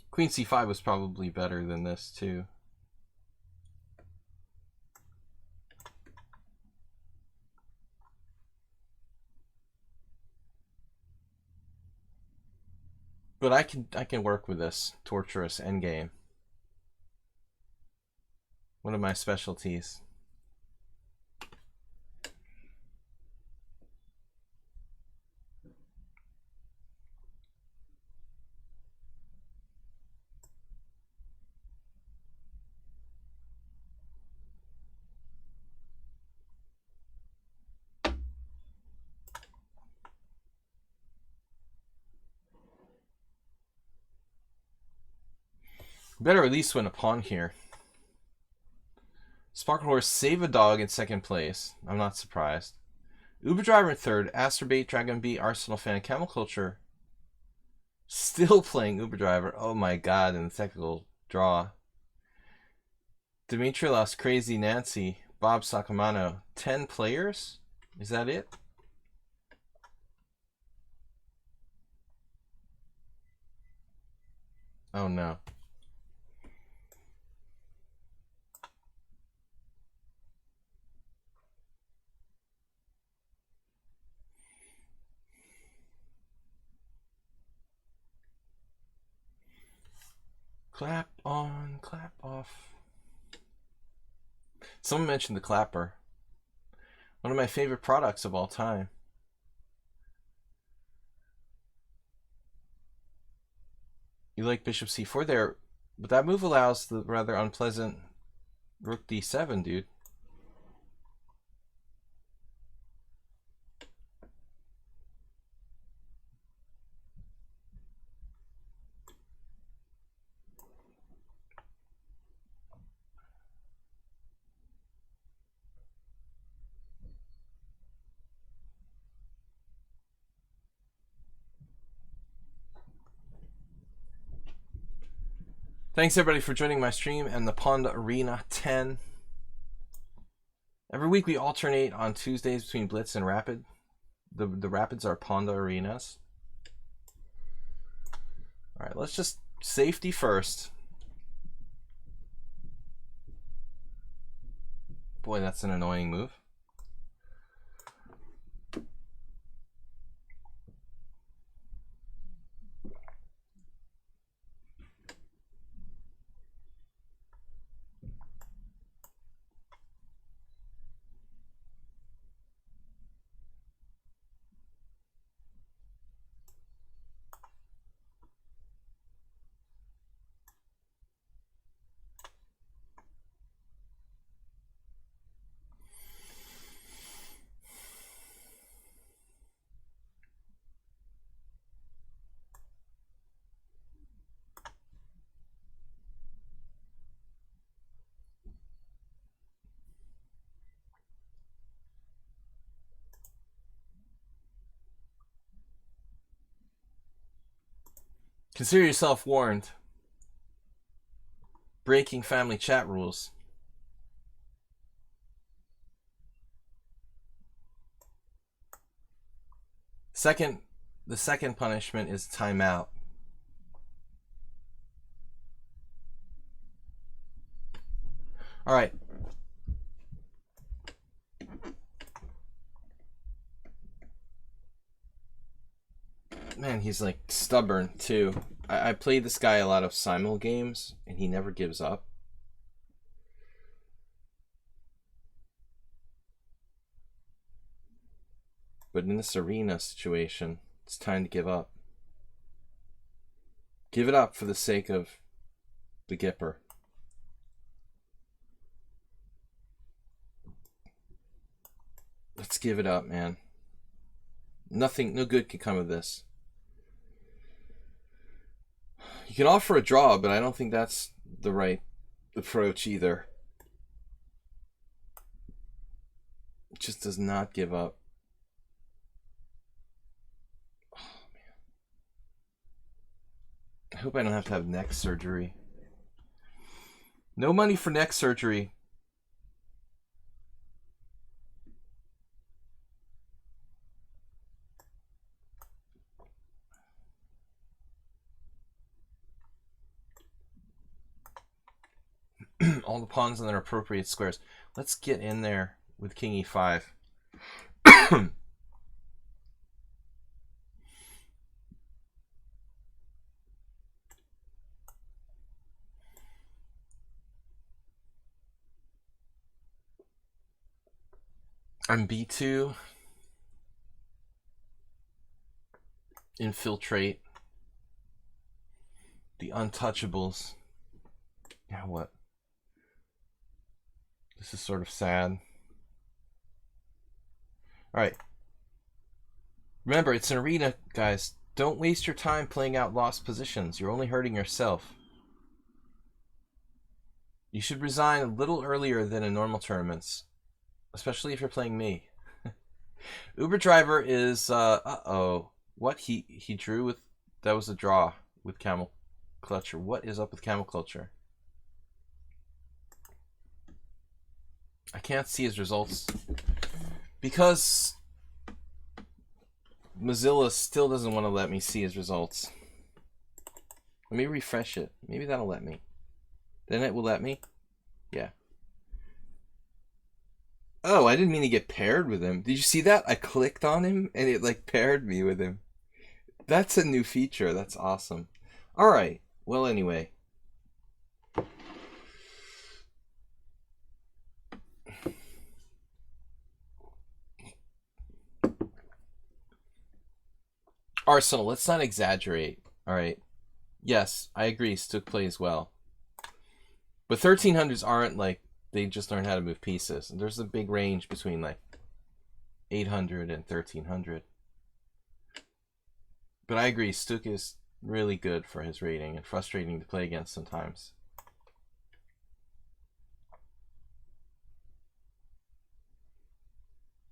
A: Queen c5 was probably better than this too. But I can work with this torturous endgame. One of my specialties. Better at least win a pawn here. Sparkle Horse, Save a Dog in second place. I'm not surprised. Uber Driver in third. Astrobait, Dragon Bee, Arsenal Fan, Camel Culture. Still playing Uber Driver. Oh my god, in the technical draw. Dimitrilos, Crazy Nancy, Bob Sacamano. 10 players? Is that it? Oh no. Clap on, clap off. Someone mentioned the clapper. One of my favorite products of all time. You like bishop c4 there, but that move allows the rather unpleasant rook d7, dude. Thanks everybody for joining my stream and the Pawnda Arena 10. Every week we alternate on Tuesdays between Blitz and Rapid. The Rapids are Pawnda Arenas. Alright, let's just safety first. Boy, that's an annoying move. Consider yourself warned. Breaking family chat rules. The second punishment is timeout. All right. Man, he's like stubborn too. I played this guy a lot of simul games and he never gives up. But in this arena situation, it's time to give up. Give it up for the sake of the Gipper. Let's give it up, man. No good can come of this. You can offer a draw, but I don't think that's the right approach either. It just does not give up. Oh, man. I hope I don't have to have neck surgery. No money for neck surgery. All the pawns in their appropriate squares. Let's get in there with King E5. I'm B2. Infiltrate. The untouchables. Now what? This is sort of sad. Alright. Remember, it's an arena, guys. Don't waste your time playing out lost positions. You're only hurting yourself. You should resign a little earlier than in normal tournaments. Especially if you're playing me. Uber driver is, uh-oh. What? He drew with... That was a draw with Camel Clutcher. What is up with Camel Clutcher? I can't see his results because Mozilla still doesn't want to let me see his results. Let me refresh it. Maybe that'll let me. Then it will let me. Yeah. Oh, I didn't mean to get paired with him. Did you see that? I clicked on him and it like paired me with him. That's a new feature. That's awesome. All right. Well, anyway. Arsenal, let's not exaggerate. All right. Yes, I agree. Stook plays well. But 1300s aren't like, they just learn how to move pieces. And there's a big range between like 800 and 1300. But I agree, Stook is really good for his rating and frustrating to play against sometimes.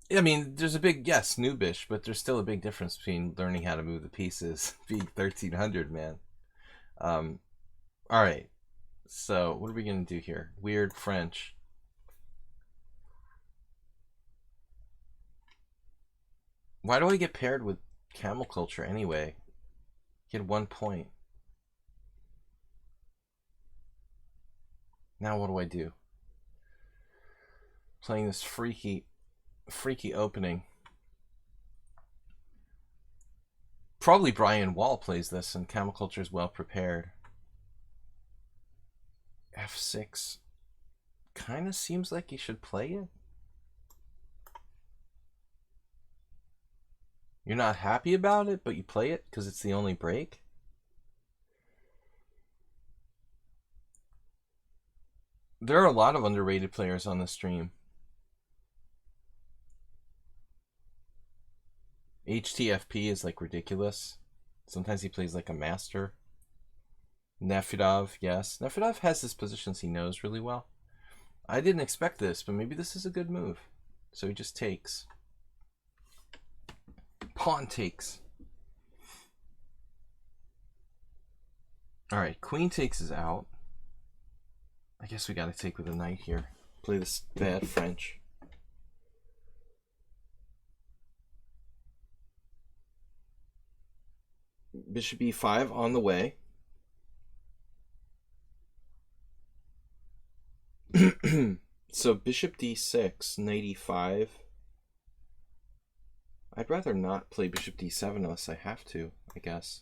A: I mean, there's a big, yes, noobish, but there's still a big difference between learning how to move the pieces being 1300, man. All right. So, what are we going to do here? Weird French. Why do I get paired with camel culture anyway? Get 1 point. Now what do I do? Playing this freaky opening. Probably Brian Wall plays this, and camel culture is well prepared. F6. Kind of seems like he should play it. You're not happy about it, but you play it because it's the only break? There are a lot of underrated players on the stream. HTFP is like ridiculous. Sometimes he plays like a master. Nefedov, yes. Nefedov has his positions he knows really well. I didn't expect this, but maybe this is a good move. So he just takes. Pawn takes. Alright, queen takes is out. I guess we gotta take with a knight here. Play this bad French. Bishop e5 on the way. So bishop d6, knight e5. I'd rather not play bishop d7 unless I have to, I guess.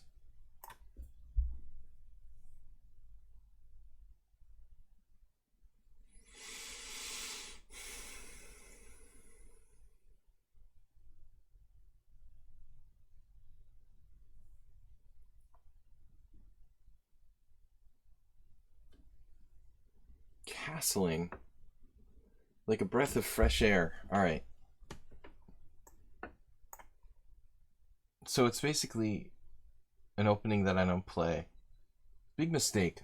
A: Castling. Like a breath of fresh air. Alright. So it's basically an opening that I don't play. Big mistake.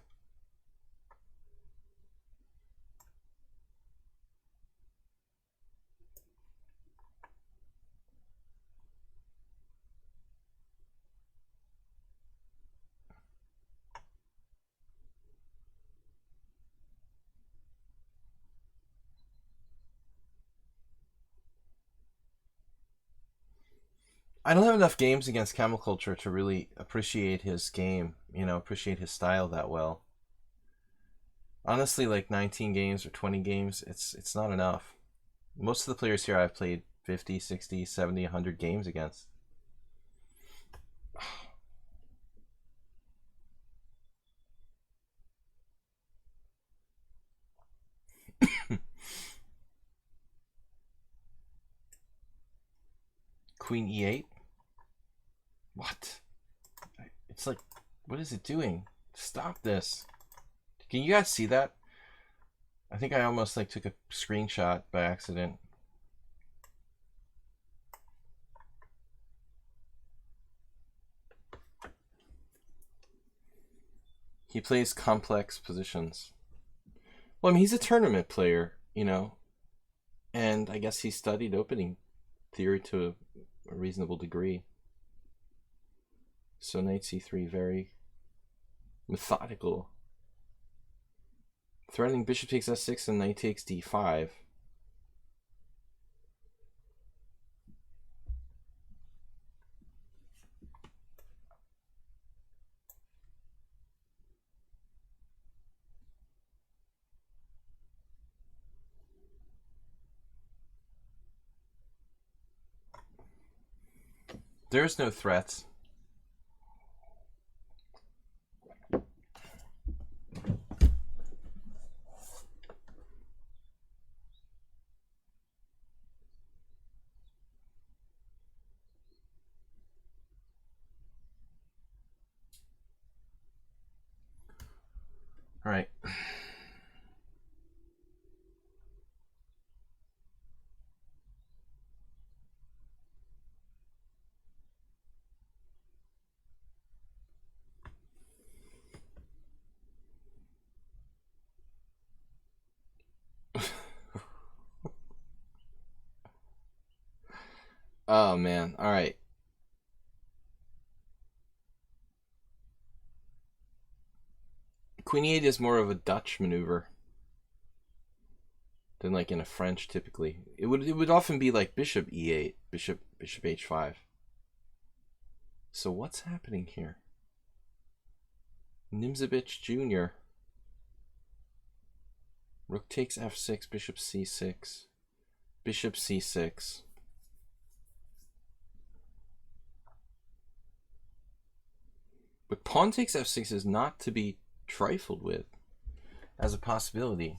A: I don't have enough games against Camel Culture to really appreciate his game, you know, appreciate his style that well. Honestly, like 19 games or 20 games, it's not enough. Most of the players here I've played 50, 60, 70, 100 games against. Queen e8? What? It's like, what is it doing? Stop this. Can you guys see that? I think I almost like took a screenshot by accident. He plays complex positions. Well, I mean, he's a tournament player, you know, and I guess he studied opening theory to a reasonable degree. So knight c3, very methodical. Threatening bishop takes s6 and knight takes d5. There's no threats. All right. Oh man. All right. Queen e8 is more of a Dutch maneuver than like in a French typically. It would often be like bishop e8, bishop h5. So what's happening here? Nimzovich Jr. Rook takes f6, bishop c6, bishop c6. But pawn takes f6 is not to be trifled with as a possibility.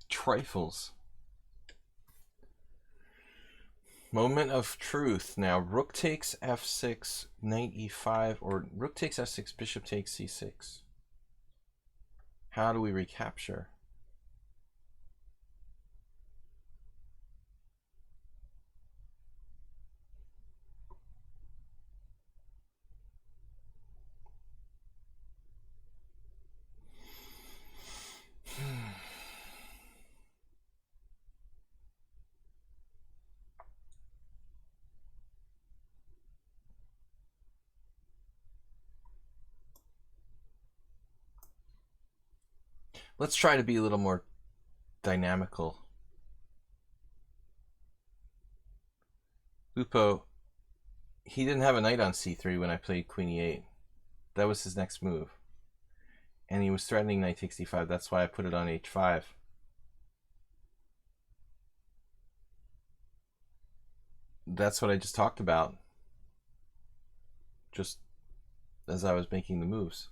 A: Trifles. Moment of truth. Now, rook takes f6, knight e5, or rook takes f6, bishop takes c6. How do we recapture? Let's try to be a little more dynamical. Lupo, he didn't have a knight on c3 when I played queen e8. That was his next move. And he was threatening knight takes d5. That's why I put it on h5. That's what I just talked about. Just as I was making the moves.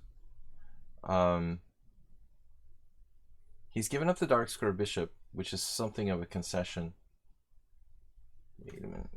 A: He's given up the dark square bishop, which is something of a concession. Wait a minute.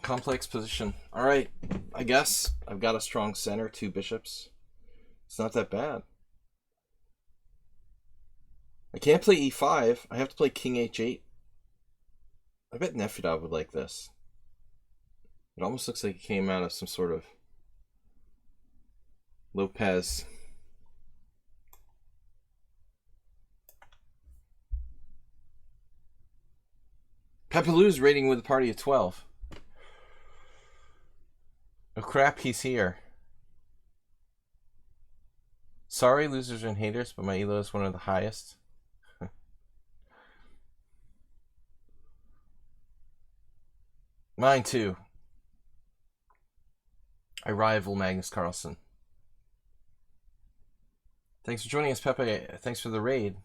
A: Complex position. All right, I guess I've got a strong center, 2 bishops. It's not that bad. I can't play e5. I have to play king h8. I bet Nefedov would like this. It almost looks like it came out of some sort of Lopez. Pepelou's rating with a party of 12. Oh crap, he's here. Sorry, losers and haters, but my elo is one of the highest. Mine too. I rival Magnus Carlsen. Thanks for joining us, Pepe. Thanks for the raid.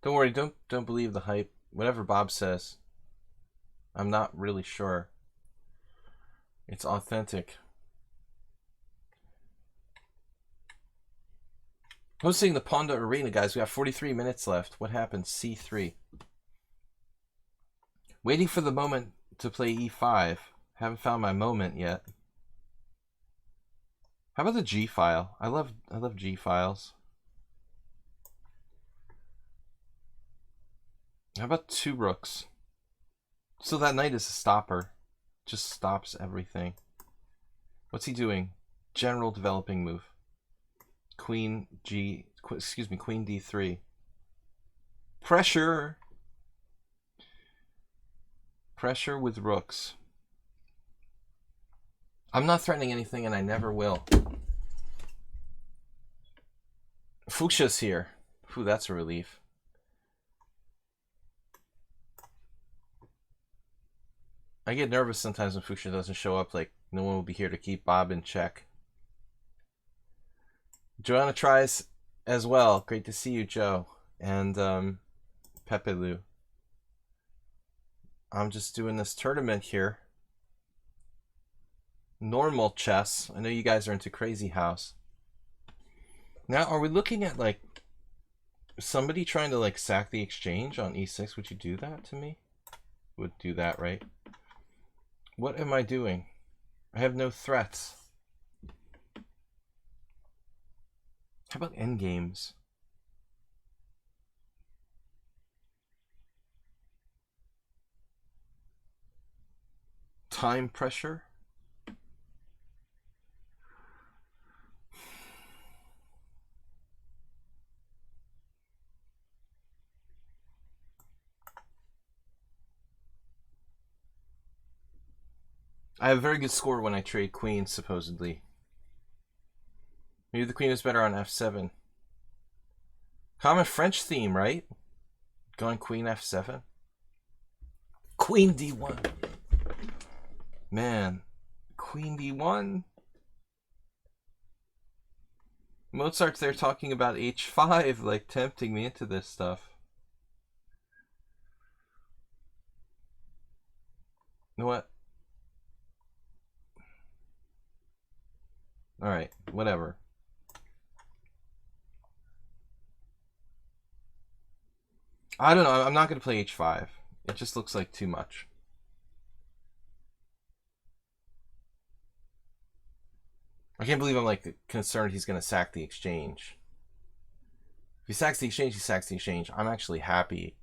A: Don't worry, don't believe the hype. Whatever Bob says, I'm not really sure. It's authentic. Hosting the Pawnda Arena, guys. We have 43 minutes left. What happened? C3. Waiting for the moment to play E5. Haven't found my moment yet. How about the G file? I love G files. How about 2 rooks? So that knight is a stopper. Just stops everything. What's he doing? General developing move. Queen D3. Pressure. Pressure with rooks. I'm not threatening anything, and I never will. Fuchsia's here. Ooh, that's a relief. I get nervous sometimes when Fuchsia doesn't show up, like no one will be here to keep Bob in check. Joanna tries as well. Great to see you, Joe. And Pepe Lou. I'm just doing this tournament here. Normal chess. I know you guys are into Crazy House. Now, are we looking at like somebody trying to like sack the exchange on e6? Would you do that to me? Would do that, right? What am I doing? I have no threats. How about endgames? Time pressure? I have a very good score when I trade queens, supposedly. Maybe the queen is better on f7. Common French theme, right? Going queen f7. Queen d1. Man, queen d1. Mozart's there talking about h5, like tempting me into this stuff. You know what? Alright, whatever. I don't know, I'm not going to play h5. It just looks like too much. I can't believe I'm like concerned he's going to sack the exchange. If he sacks the exchange, he sacks the exchange. I'm actually happy.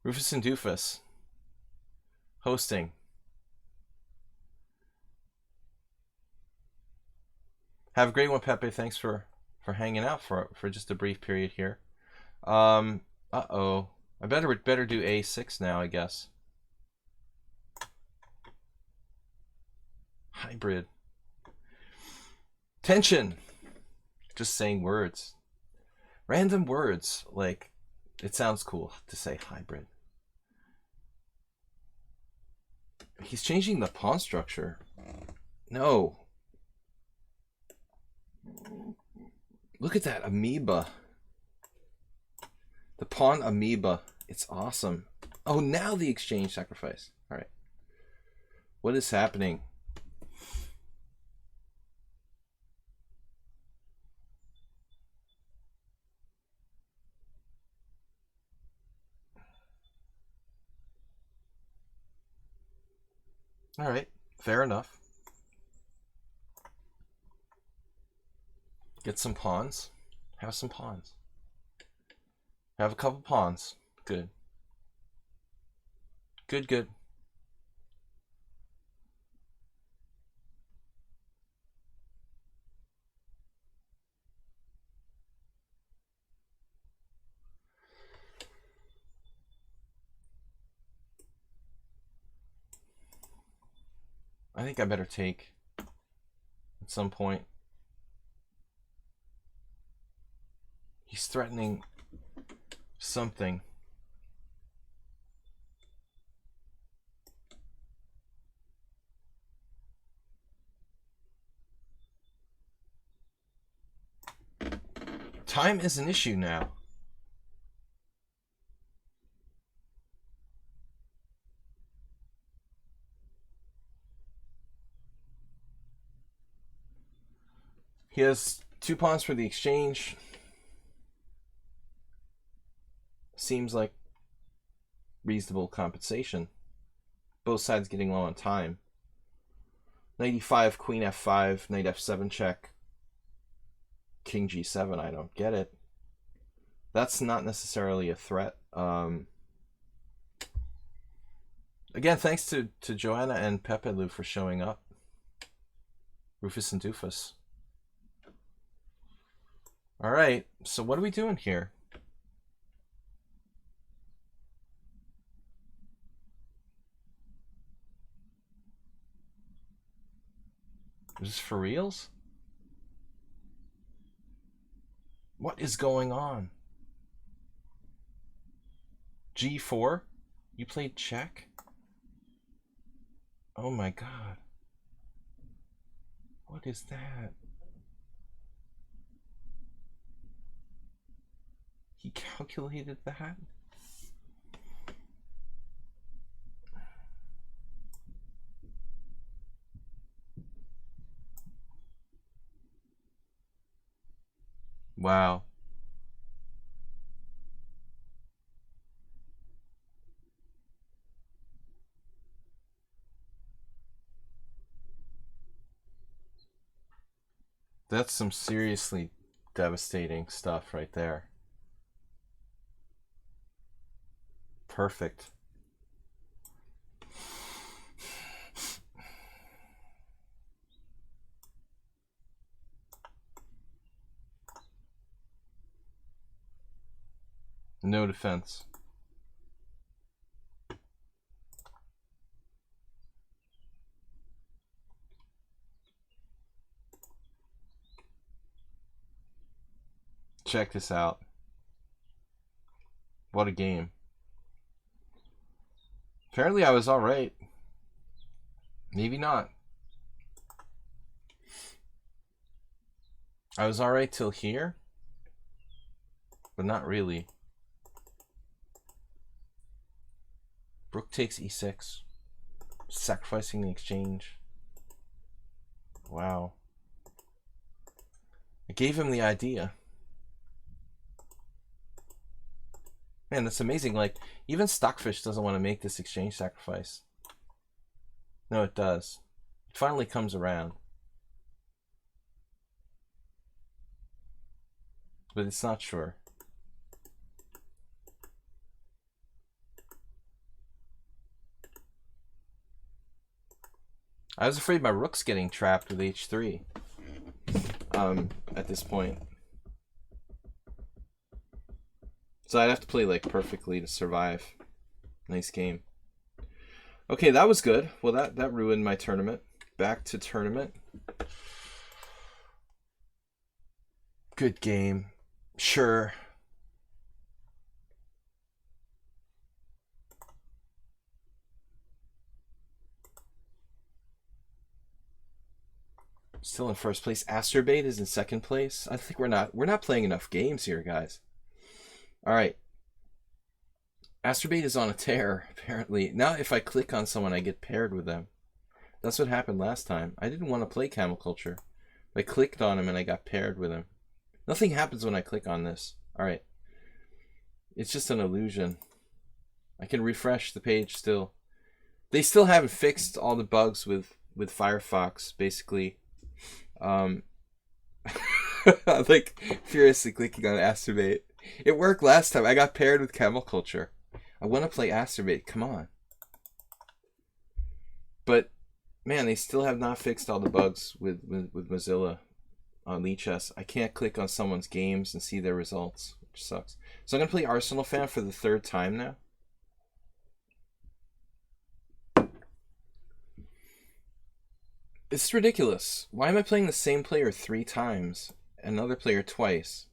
A: Rufus and Doofus. Hosting. Have a great one, Pepe. Thanks for hanging out for just a brief period here. Uh-oh. I better do a6 now, I guess. Hybrid. Tension. Just saying words. Random words. Like, it sounds cool to say hybrid. He's changing the pawn structure. No. Look at that amoeba. The pawn amoeba. It's awesome. Oh, now the exchange sacrifice. All right. What is happening? All right. Fair enough. Get some pawns. Have some pawns. Have a couple pawns. Good. Good, good. I think I better take at some point. He's threatening something. Time is an issue now. He has 2 pawns for the exchange. Seems like reasonable compensation. Both sides getting low on time. Knight e5, queen f5, knight f7 check. King g7, I don't get it. That's not necessarily a threat. Again, thanks to Joanna and Pepe Lu for showing up. Rufus and Doofus. Alright, so what are we doing here? Is this for reals? What is going on? G4? You played check? Oh my god. What is that? He calculated that? Wow. That's some seriously devastating stuff right there. Perfect. No defense. Check this out. What a game. Apparently I was alright. Maybe not. I was alright till here, but not really. Rook takes e6. Sacrificing the exchange. Wow. I gave him the idea. Man, that's amazing. Like, even Stockfish doesn't want to make this exchange sacrifice. No, it does. It finally comes around. But it's not sure. I was afraid my rook's getting trapped with h3 at this point. So I'd have to play like perfectly to survive. Nice game. Okay, that was good. Well, that ruined my tournament. Back to tournament. Good game. Sure. Still in first place. Asterbait is in second place. I think we're not playing enough games here, guys. All right. Asterbait is on a tear, apparently. Now if I click on someone, I get paired with them. That's what happened last time. I didn't want to play Camel Culture. I clicked on him and I got paired with him. Nothing happens when I click on this. All right. It's just an illusion. I can refresh the page still. They still haven't fixed all the bugs with Firefox, basically. I'm like furiously clicking on Asterbait. It worked last time. I got paired with Camel Culture. I want to play Asterbait. Come on. But man, they still have not fixed all the bugs with Mozilla on lichess. I can't click on someone's games and see their results, which sucks. So I'm gonna play Arsenal Fan for the third time now. It's ridiculous. Why am I playing the same player 3 times? Another player twice?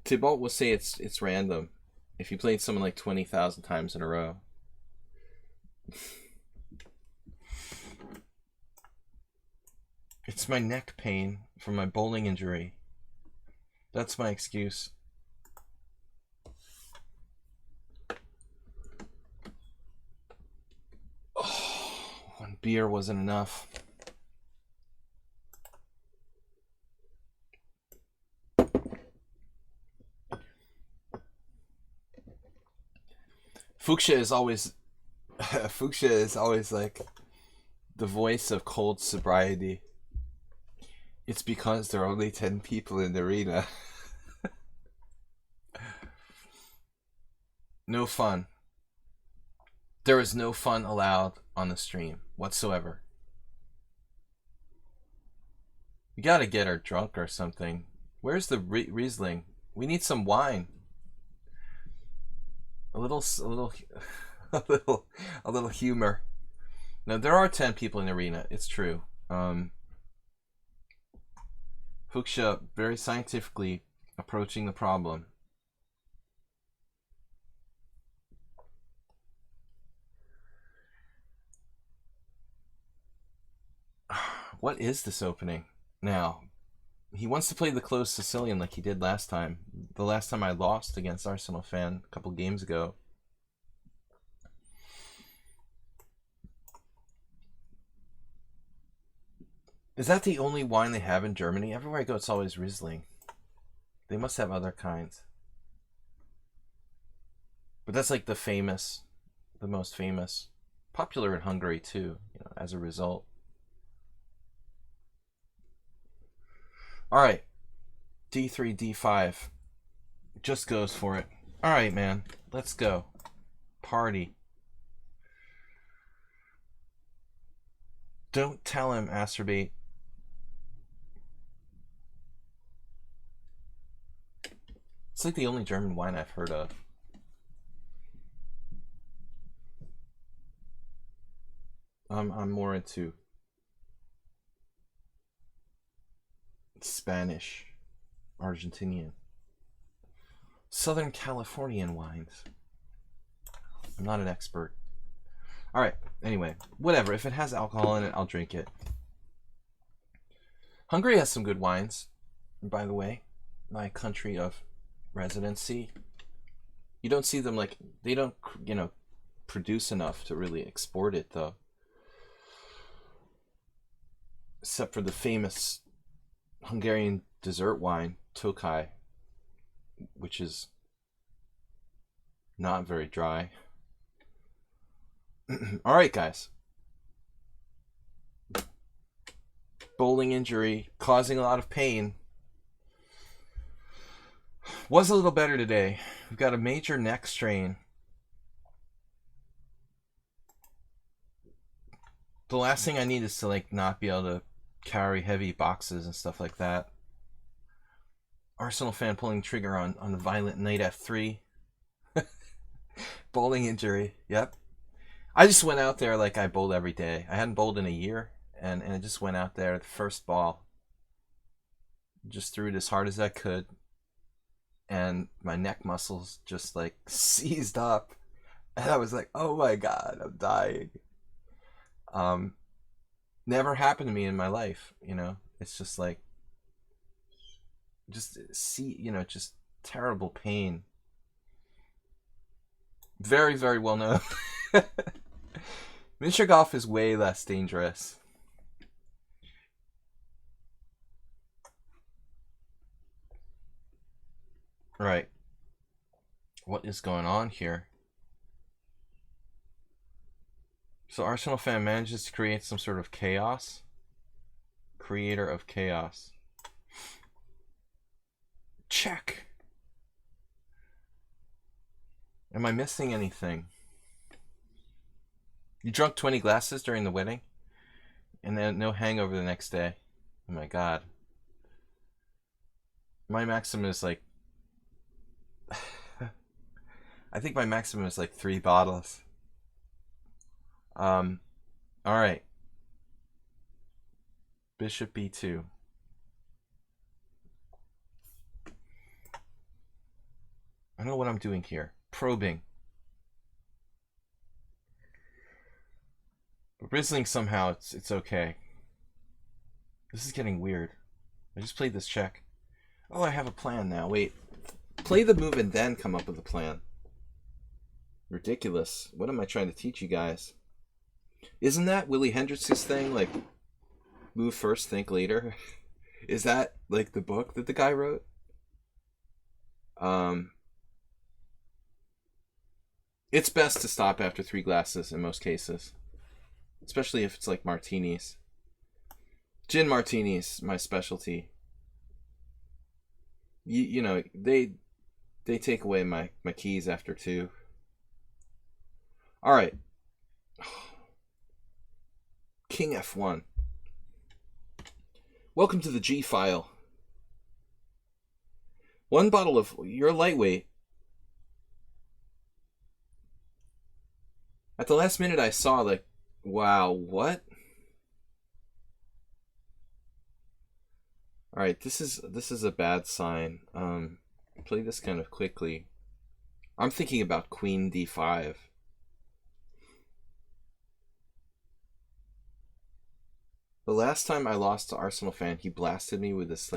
A: Tybalt will say it's random. If you played someone like 20,000 times in a row. It's my neck pain from my bowling injury. That's my excuse. Oh, one beer wasn't enough. Fuchsia is always like the voice of cold sobriety. It's because there are only 10 people in the arena. No fun. There is no fun allowed on the stream whatsoever. We gotta get her drunk or something. Where's the Riesling? We need some wine. A little humor. Now there are 10 people in the arena. It's true. Fuchsia very scientifically approaching the problem. What is this opening now? He wants to play the closed Sicilian like he did last time. The last time I lost against Arsenal Fan a couple games ago. Is that the only wine they have in Germany? Everywhere I go, it's always Riesling. They must have other kinds. But that's like the most famous. Popular in Hungary too, as a result. All right, d3, d5. Just goes for it. All right, man. Let's go. Party. Don't tell him, Acerbate. It's like the only German wine I've heard of. I'm more into Spanish, Argentinian, Southern Californian wines. I'm not an expert. All right. Anyway, whatever. If it has alcohol in it, I'll drink it. Hungary has some good wines, by the way. My country of residency. You don't see them like they don't, produce enough to really export it though. Except for the famous Hungarian dessert wine, Tokaj, which is not very dry. All right, guys. Bowling injury, causing a lot of pain. Was a little better today. We've got a major neck strain. The last thing I need is to not be able to carry heavy boxes and stuff like that. Arsenal fan pulling trigger on the violent knight f3. Bowling injury. Yep. I just went out there like I bowled every day. I hadn't bowled in a year, and I just went out there, the first ball, just threw it as hard as I could, and my neck muscles just seized up, and I was like, oh my god, I'm dying. Never happened to me in my life, It's just just terrible pain. Very, very well known. Miniature golf is way less dangerous. Right. What is going on here? So Arsenal fan manages to create some sort of chaos. Creator of chaos. Check. Am I missing anything? You drunk 20 glasses during the wedding? And then no hangover the next day? Oh my god. My maximum is I think my maximum is 3 bottles. Alright. Bishop b2. I don't know what I'm doing here. Probing. But Riesling somehow it's okay. This is getting weird. I just played this check. Oh, I have a plan now. Wait. Play the move and then come up with a plan. Ridiculous. What am I trying to teach you guys? Isn't that Willie Hendricks' thing? Move first, think later? Is that the book that the guy wrote? It's best to stop after 3 glasses in most cases. Especially if it's martinis. Gin martinis, my specialty. They take away my keys after 2. All right. King f1. Welcome to the G file. 1 bottle of... You're lightweight. At the last minute I saw wow, what? Alright, this is a bad sign. Play this kind of quickly. I'm thinking about queen d5. The last time I lost to Arsenal fan, he blasted me with this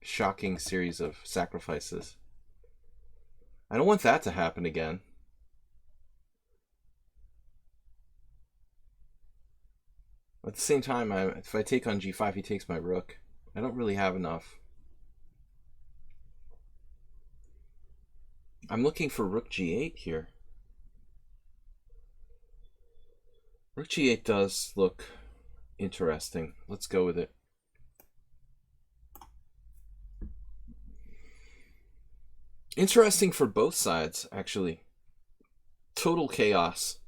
A: shocking series of sacrifices. I don't want that to happen again. At the same time, if I take on g5, he takes my rook. I don't really have enough. I'm looking for rook g8 here. Rook g8 does look interesting. Let's go with it. Interesting for both sides, actually. Total chaos.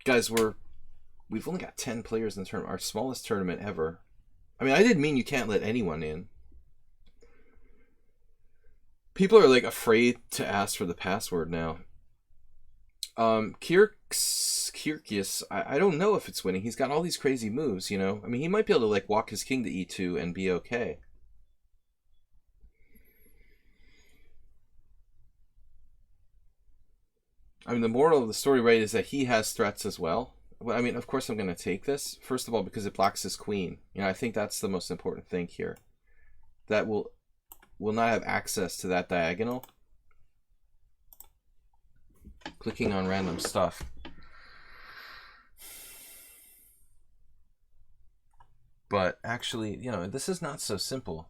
A: Guys, we've only got 10 players in the tournament. Our smallest tournament ever. I mean, I didn't mean you can't let anyone in. People are like afraid to ask for the password now. Kyrgios, I don't know if it's winning. He's got all these crazy moves, you know. I mean, he might be able to like walk his king to e2 and be okay. I mean, the moral of the story, right, is that he has threats as well. Well, I mean, of course I'm going to take this. First of all, because it blocks his queen. You know, I think that's the most important thing here. That will not have access to that diagonal. Clicking on random stuff. But actually, you know, this is not so simple.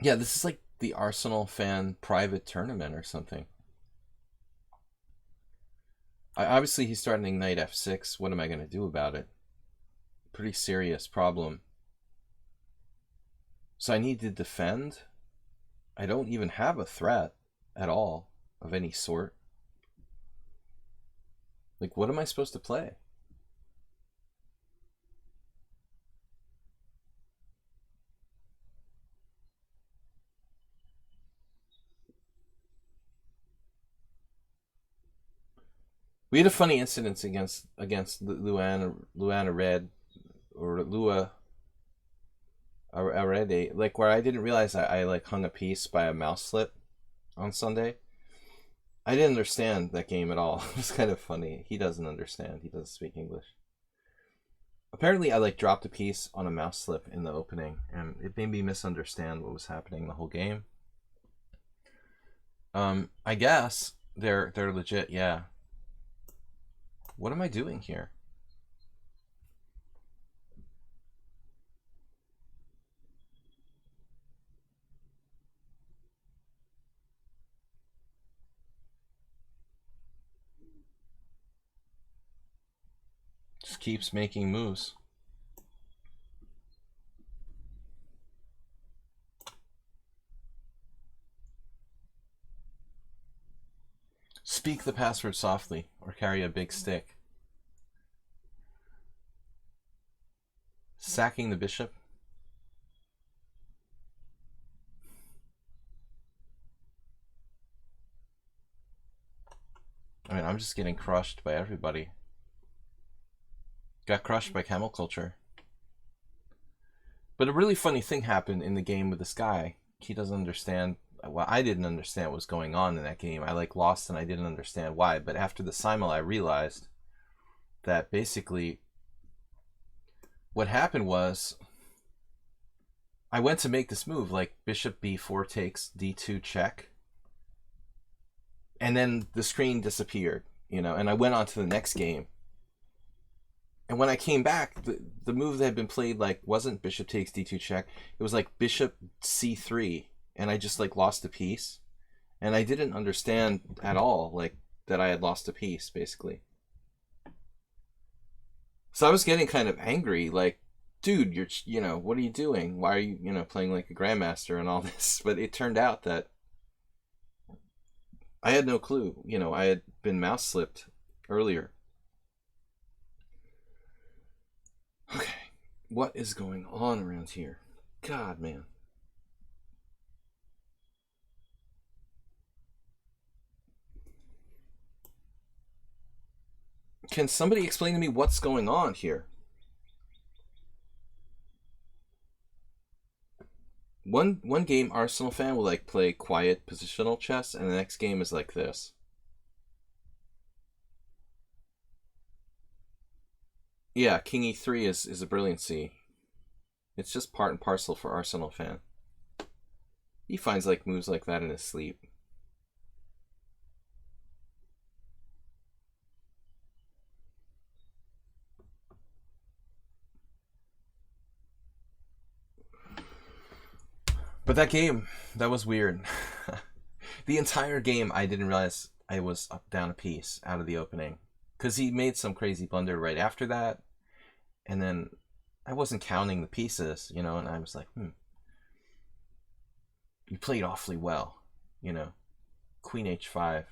A: Yeah, this is like the Arsenal fan private tournament or something. Obviously, he's starting knight f6. What am I going to do about it? Pretty serious problem. So I need to defend. I don't even have a threat at all of any sort. Like, what am I supposed to play? We had a funny incident against Luana Red or Lua already, like where I didn't realize I like hung a piece by a mouse slip on Sunday. I didn't understand that game at all. It was kind of funny. He doesn't understand. He doesn't speak English. Apparently, I like dropped a piece on a mouse slip in the opening, and it made me misunderstand what was happening the whole game. I guess they're legit. Yeah. What am I doing here? Just keeps making moves. Speak the password softly or carry a big stick. Sacking the bishop. I mean, I'm just getting crushed by everybody. Got crushed by camel culture. But a really funny thing happened in the game with this guy. He doesn't understand. Well, I didn't understand what was going on in that game. I like lost and I didn't understand why. But after the simul, I realized that basically what happened was I went to make this move, like bishop b4 takes d2 check. And then the screen disappeared, you know, and I went on to the next game. And when I came back, the move that had been played like wasn't bishop takes d2 check. It was like bishop c3, and I just like lost a piece. And I didn't understand at all like that I had lost a piece, basically. So I was getting kind of angry, like, dude, you know, what are you doing? Why are you, you know, playing like a grandmaster and all this? But it turned out that I had no clue. You know, I had been mouse slipped earlier. Okay, what is going on around here? God, man. Can somebody explain to me what's going on here? One game Arsenal fan will like play quiet positional chess, and the next game is like this. Yeah, King E3 is a brilliancy. It's just part and parcel for Arsenal fan. He finds like moves like that in his sleep. But that game, that was weird. The entire game, I didn't realize I was up down a piece out of the opening. Because he made some crazy blunder right after that. And then I wasn't counting the pieces, you know, and I was like, you played awfully well, you know. Queen h5.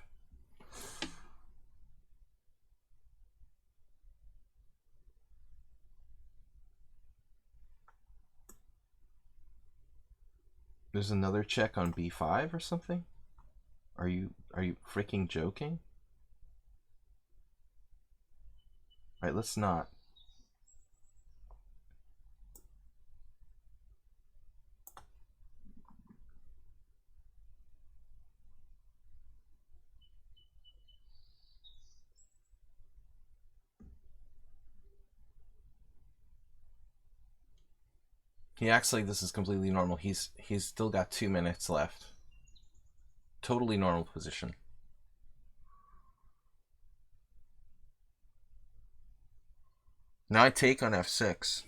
A: There's another check on b5 or something? Are you freaking joking? Alright, let's not. He acts like this is completely normal. He's still got 2 minutes left. Totally normal position. Now I take on f6.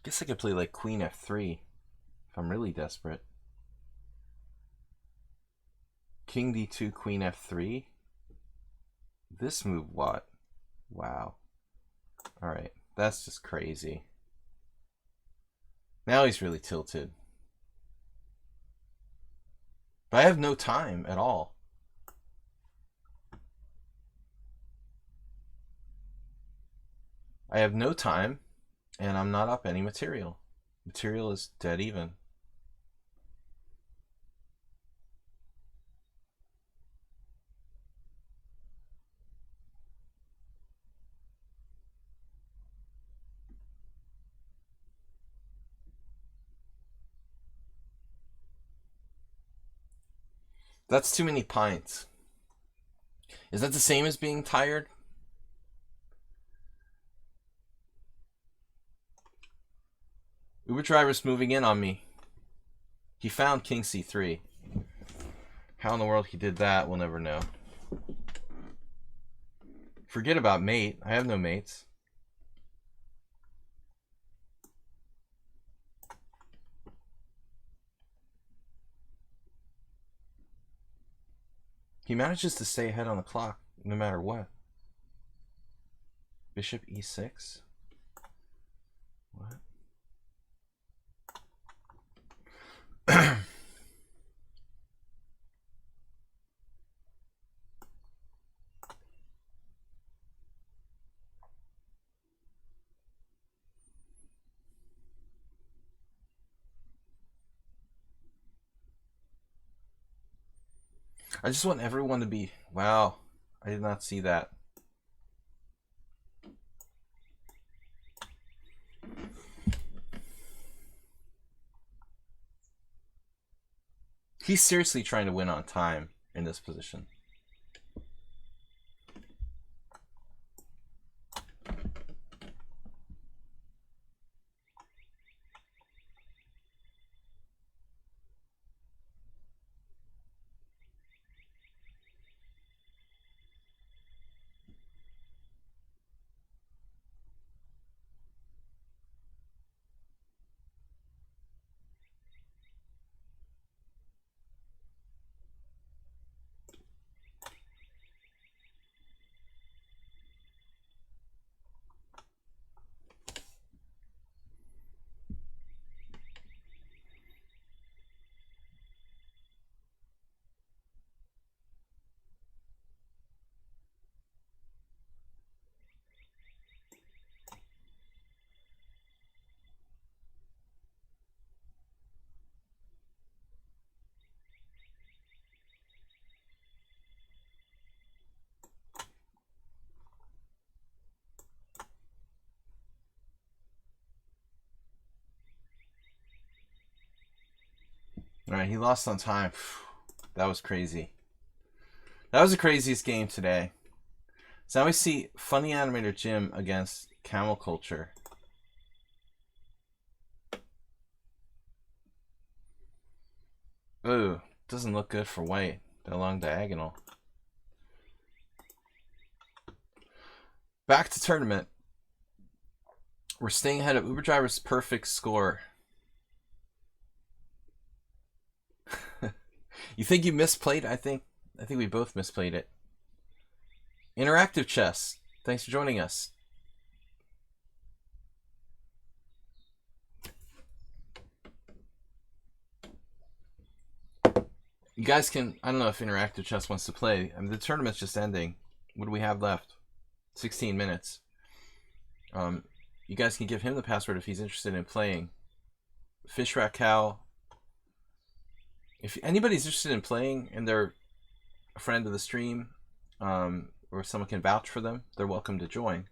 A: Guess I could play like queen f3 if I'm really desperate. King d2, queen f3. This move, what? Wow. Alright, that's just crazy. Now he's really tilted. But I have no time at all. I have no time, and I'm not up any material. Material is dead even. That's too many pints. Is that the same as being tired? Uber driver's moving in on me. He found king c3. How in the world he did that, we'll never know. Forget about mate. I have no mates. He manages to stay ahead on the clock no matter what. Bishop e6. What? I just want everyone to be... Wow, I did not see that. He's seriously trying to win on time in this position. Alright, he lost on time. That was crazy. That was the craziest game today. So now we see Funny Animator Jim against Camel Culture. Ooh, doesn't look good for white. That long diagonal. Back to tournament. We're staying ahead of Uber Driver's perfect score. You think you misplayed? I think we both misplayed it. Interactive chess. Thanks for joining us. You guys can, I don't know if Interactive Chess wants to play. I mean, the tournament's just ending. What do we have left? 16 minutes. You guys can give him the password if he's interested in playing. Fish Rat Cow. If anybody's interested in playing and they're a friend of the stream, or someone can vouch for them, they're welcome to join.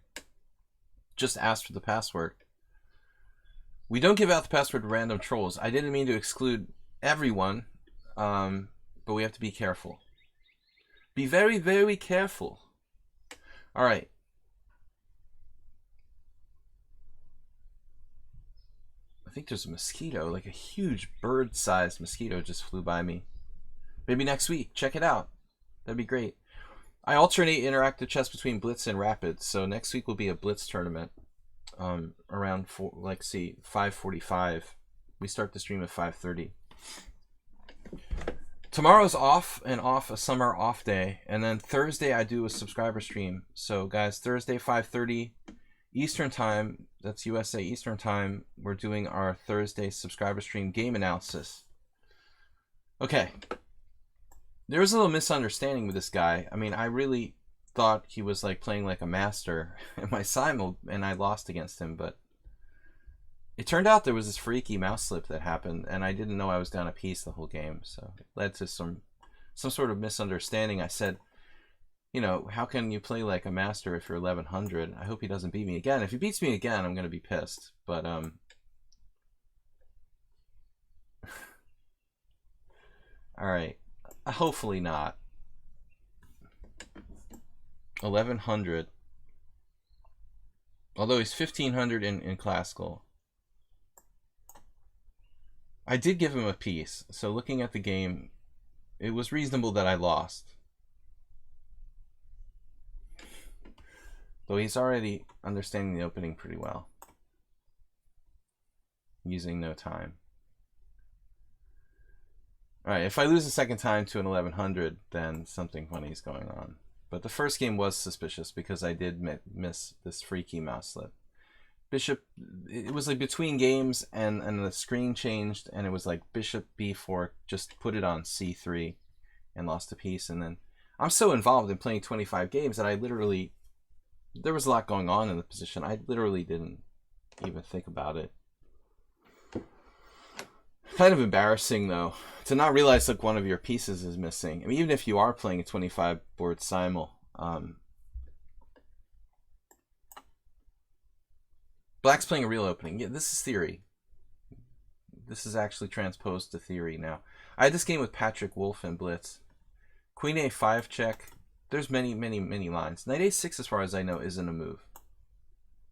A: Just ask for the password. We don't give out the password to random trolls. I didn't mean to exclude everyone, but we have to be careful. Be very, very careful. All right. I think there's a mosquito, like a huge bird-sized mosquito just flew by me. Maybe next week. Check it out. That'd be great. I alternate interactive chess between Blitz and Rapid, so next week will be a Blitz tournament around 5:45. We start the stream at 5:30. Tomorrow's off, a summer off day, and then Thursday I do a subscriber stream. So guys, Thursday 5:30 Eastern Time, that's USA Eastern Time, we're doing our Thursday subscriber stream game analysis. Okay. There was a little misunderstanding with this guy. I mean, I really thought he was like playing like a master in my simul, and I lost against him, but it turned out there was this freaky mouse slip that happened, and I didn't know I was down a piece the whole game, so it led to some sort of misunderstanding. I said, you know, how can you play like a master if you're 1100? I hope he doesn't beat me again. If he beats me again, I'm going to be pissed. But, all right. Hopefully not. 1100. Although he's 1500 in classical. I did give him a piece. So looking at the game, it was reasonable that I lost. Though he's already understanding the opening pretty well. Using no time. Alright, if I lose a second time to an 1100, then something funny is going on. But the first game was suspicious because I did miss this freaky mouse slip. Bishop, it was like between games and the screen changed and it was like Bishop B4, just put it on C3 and lost a piece. And then I'm so involved in playing 25 games that I literally... There was a lot going on in the position. I literally didn't even think about it. Kind of embarrassing, though, to not realize like one of your pieces is missing. I mean, even if you are playing a 25 board simul. Black's playing a real opening. Yeah, this is theory. This is actually transposed to theory now. I had this game with Patrick Wolf and Blitz. Queen A5 check. There's many, many, many lines. Knight A6, as far as I know, isn't a move.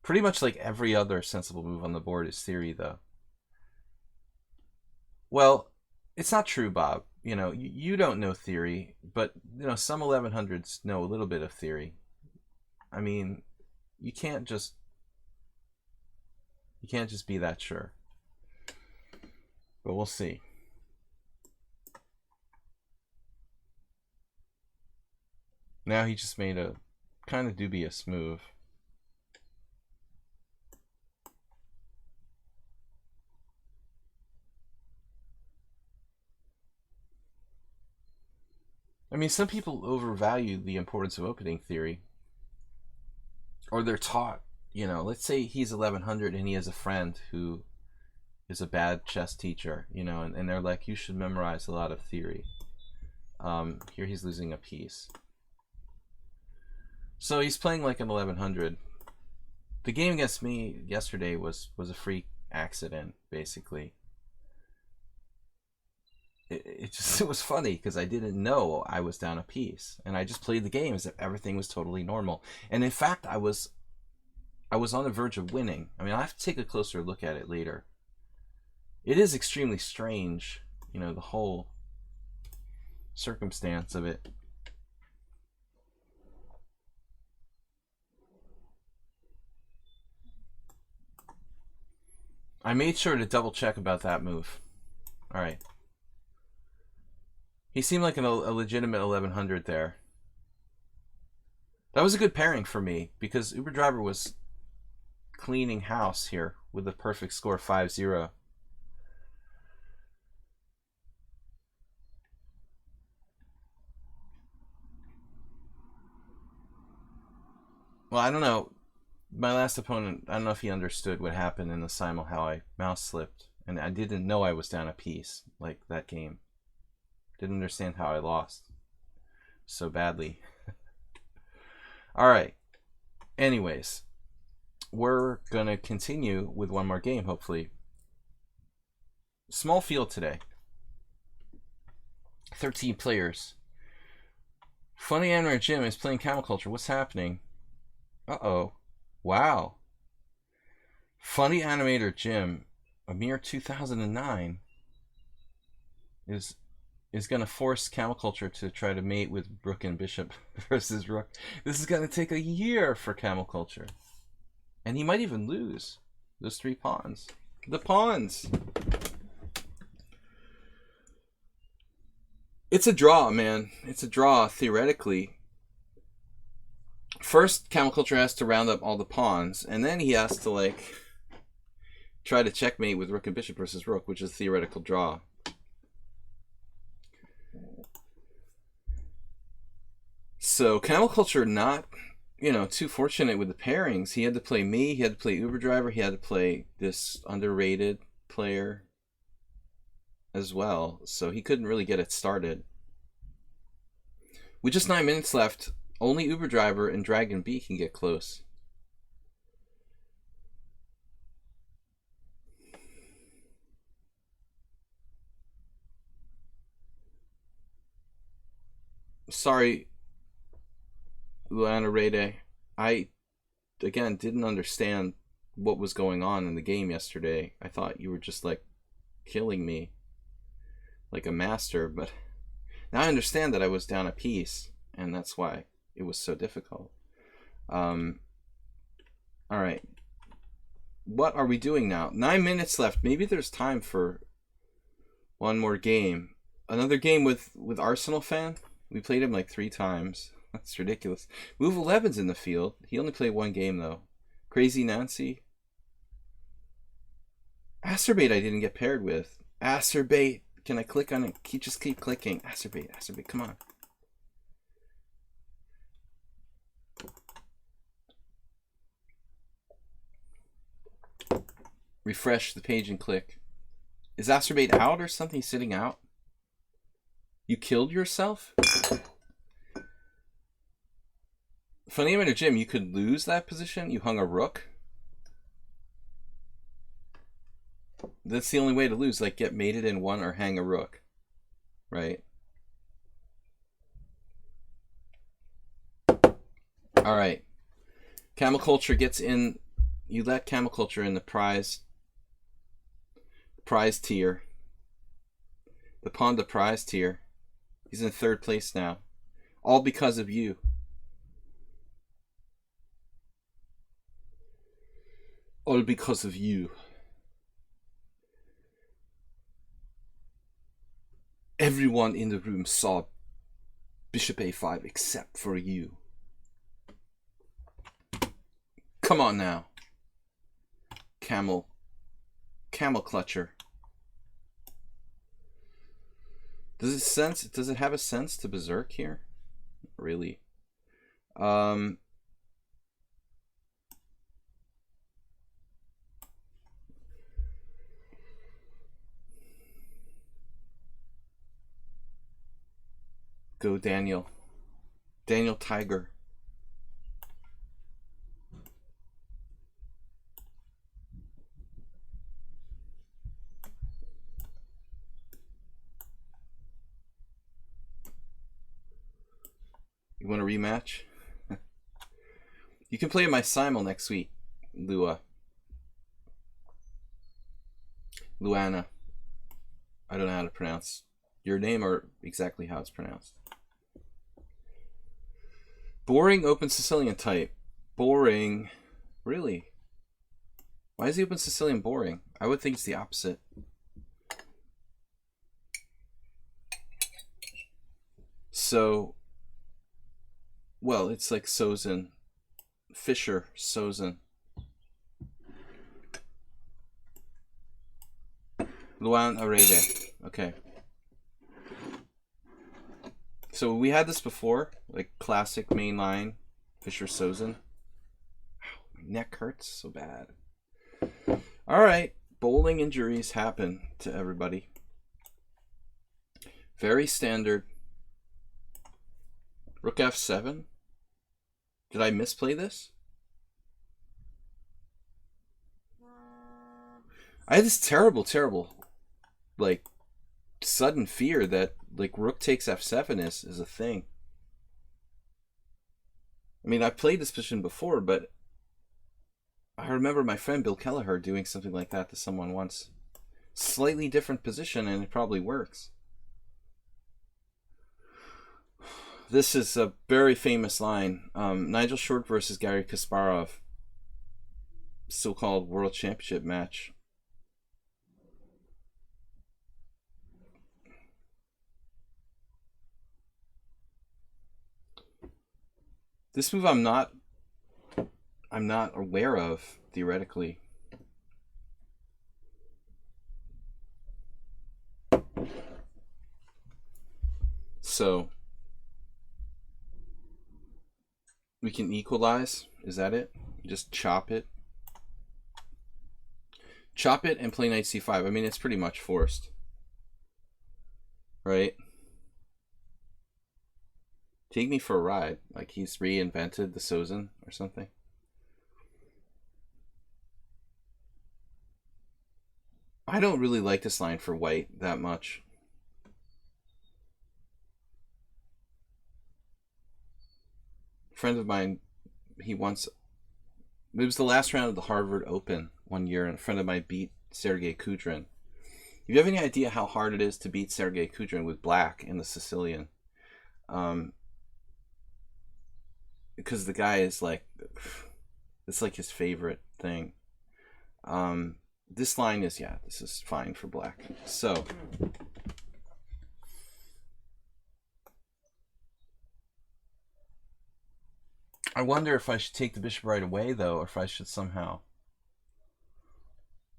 A: Pretty much like every other sensible move on the board is theory, though. Well, it's not true, Bob. You know, you don't know theory, but, you know, some 1100s know a little bit of theory. I mean, you can't just be that sure. But we'll see. Now he just made a kind of dubious move. I mean, some people overvalue the importance of opening theory. Or they're taught, you know, let's say he's 1100 and he has a friend who is a bad chess teacher, you know, and they're like, you should memorize a lot of theory. Here he's losing a piece. So he's playing like an 1100. The game against me yesterday was a freak accident, basically. It was funny because I didn't know I was down a piece, and I just played the game as if everything was totally normal. And in fact, I was on the verge of winning. I mean, I have to take a closer look at it later. It is extremely strange, you know, the whole circumstance of it. I made sure to double check about that move. All right. He seemed like a legitimate 1100 there. That was a good pairing for me because Uber Driver was cleaning house here with a perfect score 5-0. Well, I don't know. My last opponent, I don't know if he understood what happened in the simul, how I mouse slipped. And I didn't know I was down a piece, like that game. Didn't understand how I lost so badly. Alright. Anyways, we're going to continue with one more game, hopefully. Small field today. 13 players. Funny Animator Jim is playing Camel Culture. What's happening? Uh-oh. Wow. Funny Animator Jim, a mere 2009, is going to force Camel Culture to try to mate with Rook and Bishop versus Rook. This is going to take a year for Camel Culture. And he might even lose those 3 pawns. The pawns! It's a draw, man. It's a draw, theoretically. First, Camel Culture has to round up all the pawns, and then he has to, like, try to checkmate with Rook and Bishop versus Rook, which is a theoretical draw. So, Camel Culture not, you know, too fortunate with the pairings. He had to play me, he had to play Uber Driver, he had to play this underrated player as well, so he couldn't really get it started. With just 9 minutes left, only Uber Driver and Dragon B can get close. Sorry, Luana Rede. I, again, didn't understand what was going on in the game yesterday. I thought you were just, like, killing me like a master, but now I understand that I was down a piece, and that's why it was so difficult. Alright. What are we doing now? 9 minutes left. Maybe there's time for one more game. Another game with Arsenal fan? We played him like 3 times. That's ridiculous. Move 11's in the field. He only played 1 game, though. Crazy Nancy. Acerbate I didn't get paired with. Acerbate. Can I click on it? Just keep clicking. Acerbate, Acerbate, come on. Refresh the page and click. Is Acerbate out or something? Sitting out? You killed yourself? Funny Animator Jim, you could lose that position. You hung a rook. That's the only way to lose, like get mated in 1 or hang a rook. Right? Alright. Camel Culture gets in. You let Camel Culture in the prize tier. The Pawnda prize tier. He's in 3rd place now. All because of you. All because of you. Everyone in the room saw Bishop A5 except for you. Come on now. Camel Clutcher. Does it have a sense to Berserk here? Not really. Go Daniel. Daniel Tiger. You want a rematch? You can play my simul next week, Luana. I don't know how to pronounce your name or exactly how it's pronounced. Boring Open Sicilian type. Boring. Really? Why is the Open Sicilian boring? I would think it's the opposite. So, well, it's like Sozin. Fischer, Sozin. Luan Arede. Okay. So we had this before, like classic main line, Fischer, Sozin. My neck hurts so bad. All right, bowling injuries happen to everybody. Very standard. Rook F7. Did I misplay this? I had this terrible, like, sudden fear that, like, Rook takes F7 is a thing. I mean, I've played this position before, but I remember my friend Bill Kelleher doing something like that to someone once. Slightly different position, and it probably works. This is a very famous line. Nigel Short versus Garry Kasparov. So-called World Championship match. This move I'm not aware of, theoretically. So we can equalize. Is that it? Just chop it. Chop it and play knight c5. I mean, it's pretty much forced. Right? Take me for a ride. Like he's reinvented the Sozin or something. I don't really like this line for white that much. A friend of mine, it was the last round of the Harvard Open one year, and a friend of mine beat Sergei Kudrin. If you have any idea how hard it is to beat Sergei Kudrin with black in the Sicilian, because the guy is like, it's like his favorite thing. This line is, yeah, this is fine for black. So I wonder if I should take the bishop right away, though, or if I should somehow...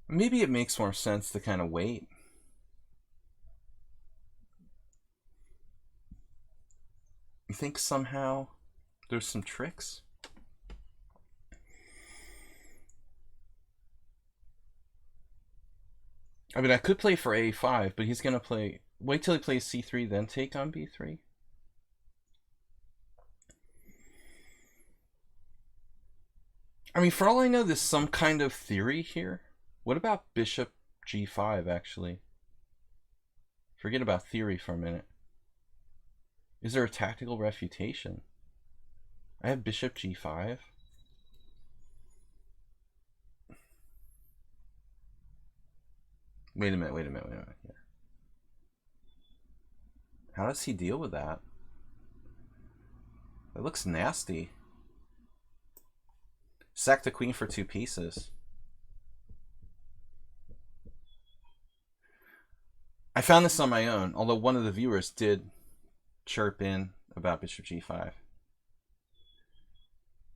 A: Maybe it makes more sense to kind of wait. You think somehow there's some tricks? I mean, I could play for A5, but he's going to play... Wait till he plays C3, then take on B3. I mean, for all I know, there's some kind of theory here. What about bishop G5, actually? Forget about theory for a minute. Is there a tactical refutation? I have bishop G5. Wait a minute. Yeah. How does he deal with that? That looks nasty. Sack the queen for 2 pieces. I found this on my own, although one of the viewers did chirp in about bishop G5.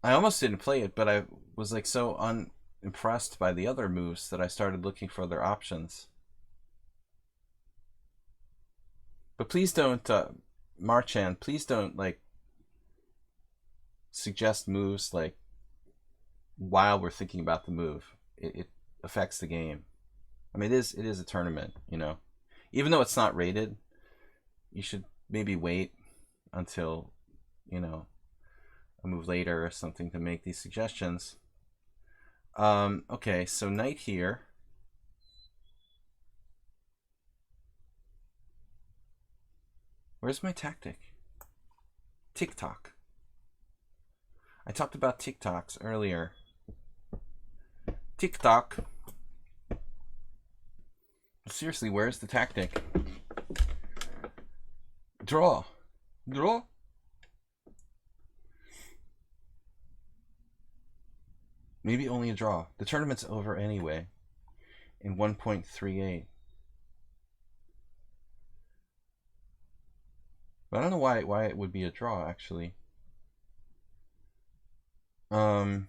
A: I almost didn't play it, but I was like so unimpressed by the other moves that I started looking for other options. But please don't, Marchand, please don't like suggest moves like while we're thinking about the move. It affects the game. I mean, it is a tournament, you know. Even though it's not rated, you should maybe wait until, you know, a move later or something to make these suggestions. Okay, so knight here. Where's my tactic? TikTok. I talked about TikToks earlier. TikTok. Seriously, where's the tactic? Draw. Draw. Maybe only a draw. The tournament's over anyway. in 1.38. But I don't know why it would be a draw, actually. I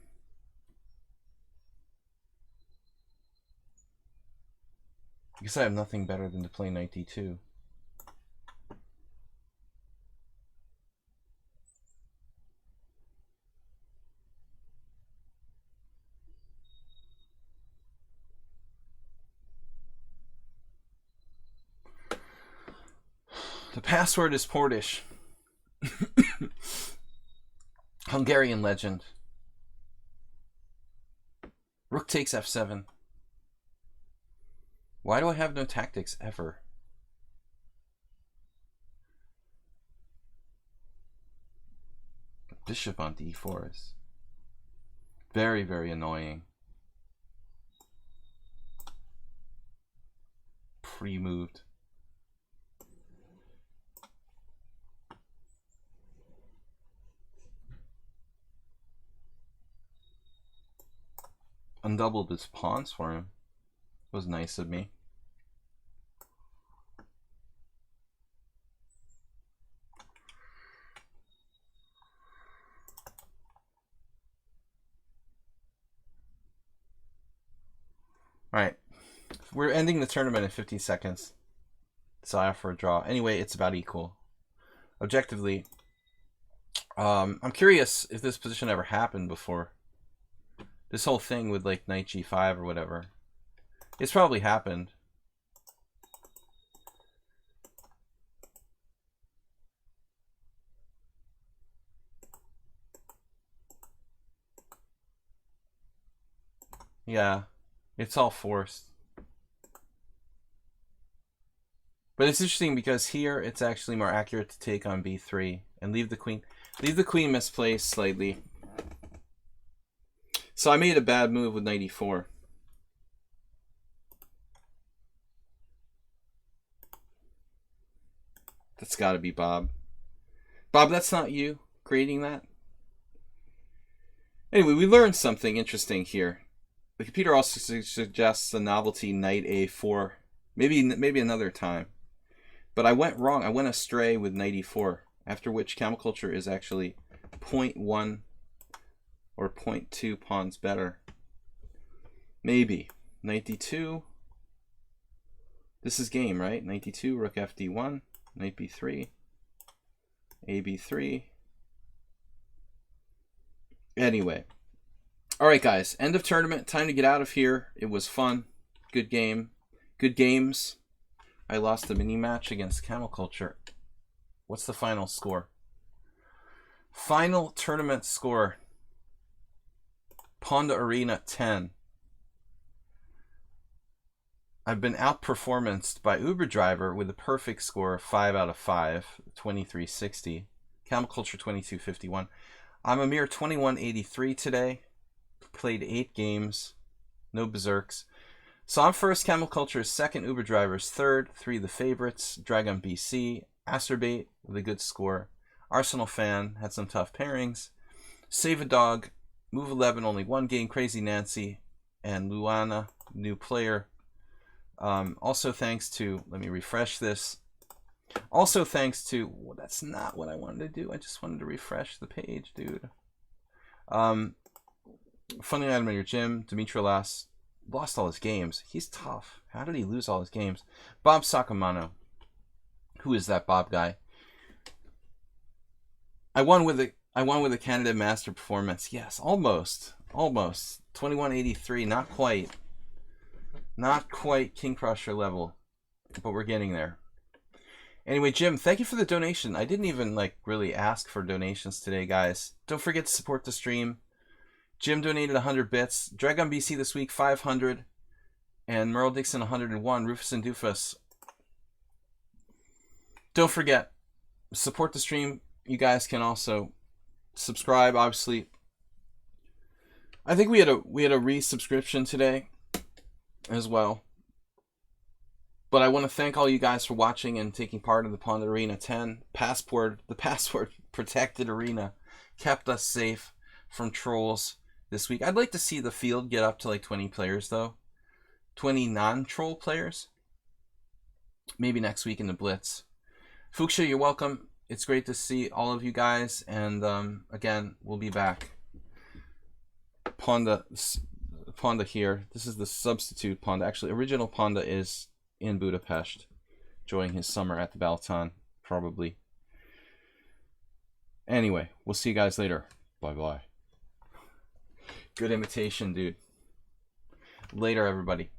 A: guess I have nothing better than to play knight d2. The password is Portish. Hungarian legend. Rook takes f7. Why do I have no tactics ever? Bishop on d4 is very, very annoying. Pre-moved. Undoubled his pawns for him. It was nice of me. Alright. We're ending the tournament in 15 seconds. So I offer a draw. Anyway, it's about equal. Objectively, I'm curious if this position ever happened before. This whole thing with like knight g5 or whatever. It's probably happened. Yeah, it's all forced. But it's interesting because here it's actually more accurate to take on b3 and leave the queen misplaced slightly. So I made a bad move with knight e4. That's got to be Bob. Bob, that's not you creating that? Anyway, we learned something interesting here. The computer also suggests the novelty knight a4. Maybe another time. But I went wrong. I went astray with knight e4. After which camel culture is actually 0.1 or 0.2 pawns better. Maybe. Knight d2. This is game, right? Knight d2, rook fd1, knight b3, ab3. Anyway. Alright, guys. End of tournament. Time to get out of here. It was fun. Good game. Good games. I lost the mini match against Camel Culture. What's the final score? Final tournament score. Pawnda Arena 10. I've been outperformanced by Uber Driver with a perfect score of 5 out of 5, 2360. Camel Culture 2251. I'm a mere 2183 today. Played 8 games. No berserks. So I'm first, Camel Culture is second, Uber Driver's third, 3 the favorites, Dragon BC, Acerbate with a good score, Arsenal Fan had some tough pairings, Save a Dog, Move 11 only 1 game, Crazy Nancy, and Luana, new player. Also thanks to, let me refresh this. Also thanks to, well, that's not what I wanted to do. I just wanted to refresh the page, dude. Funny item in your gym, Dimitri lost all his games. He's tough. How did he lose all his games? Bob Sakamano. Who is that Bob guy? I won with a Canada Master performance. Yes, almost. Almost. 2183. Not quite. Not quite King Crusher level. But we're getting there. Anyway, Jim, thank you for the donation. I didn't even like really ask for donations today, guys. Don't forget to support the stream. Jim donated 100 bits. Dragon BC this week 500. And Merle Dixon 101. Rufus and Doofus. Don't forget, support the stream. You guys can also subscribe, obviously. I think we had a resubscription today as well. But I want to thank all you guys for watching and taking part in the Pawnda Arena 10. The password protected arena kept us safe from trolls this week. I'd like to see the field get up to like 20 players though. 20 non-troll players. Maybe next week in the Blitz. Fuchsia, you're welcome. It's great to see all of you guys. And again, we'll be back. Pawnda here. This is the substitute Pawnda. Actually, original Pawnda is in Budapest, enjoying his summer at the Balaton, probably. Anyway, we'll see you guys later. Bye-bye. Good imitation, dude. Later, everybody.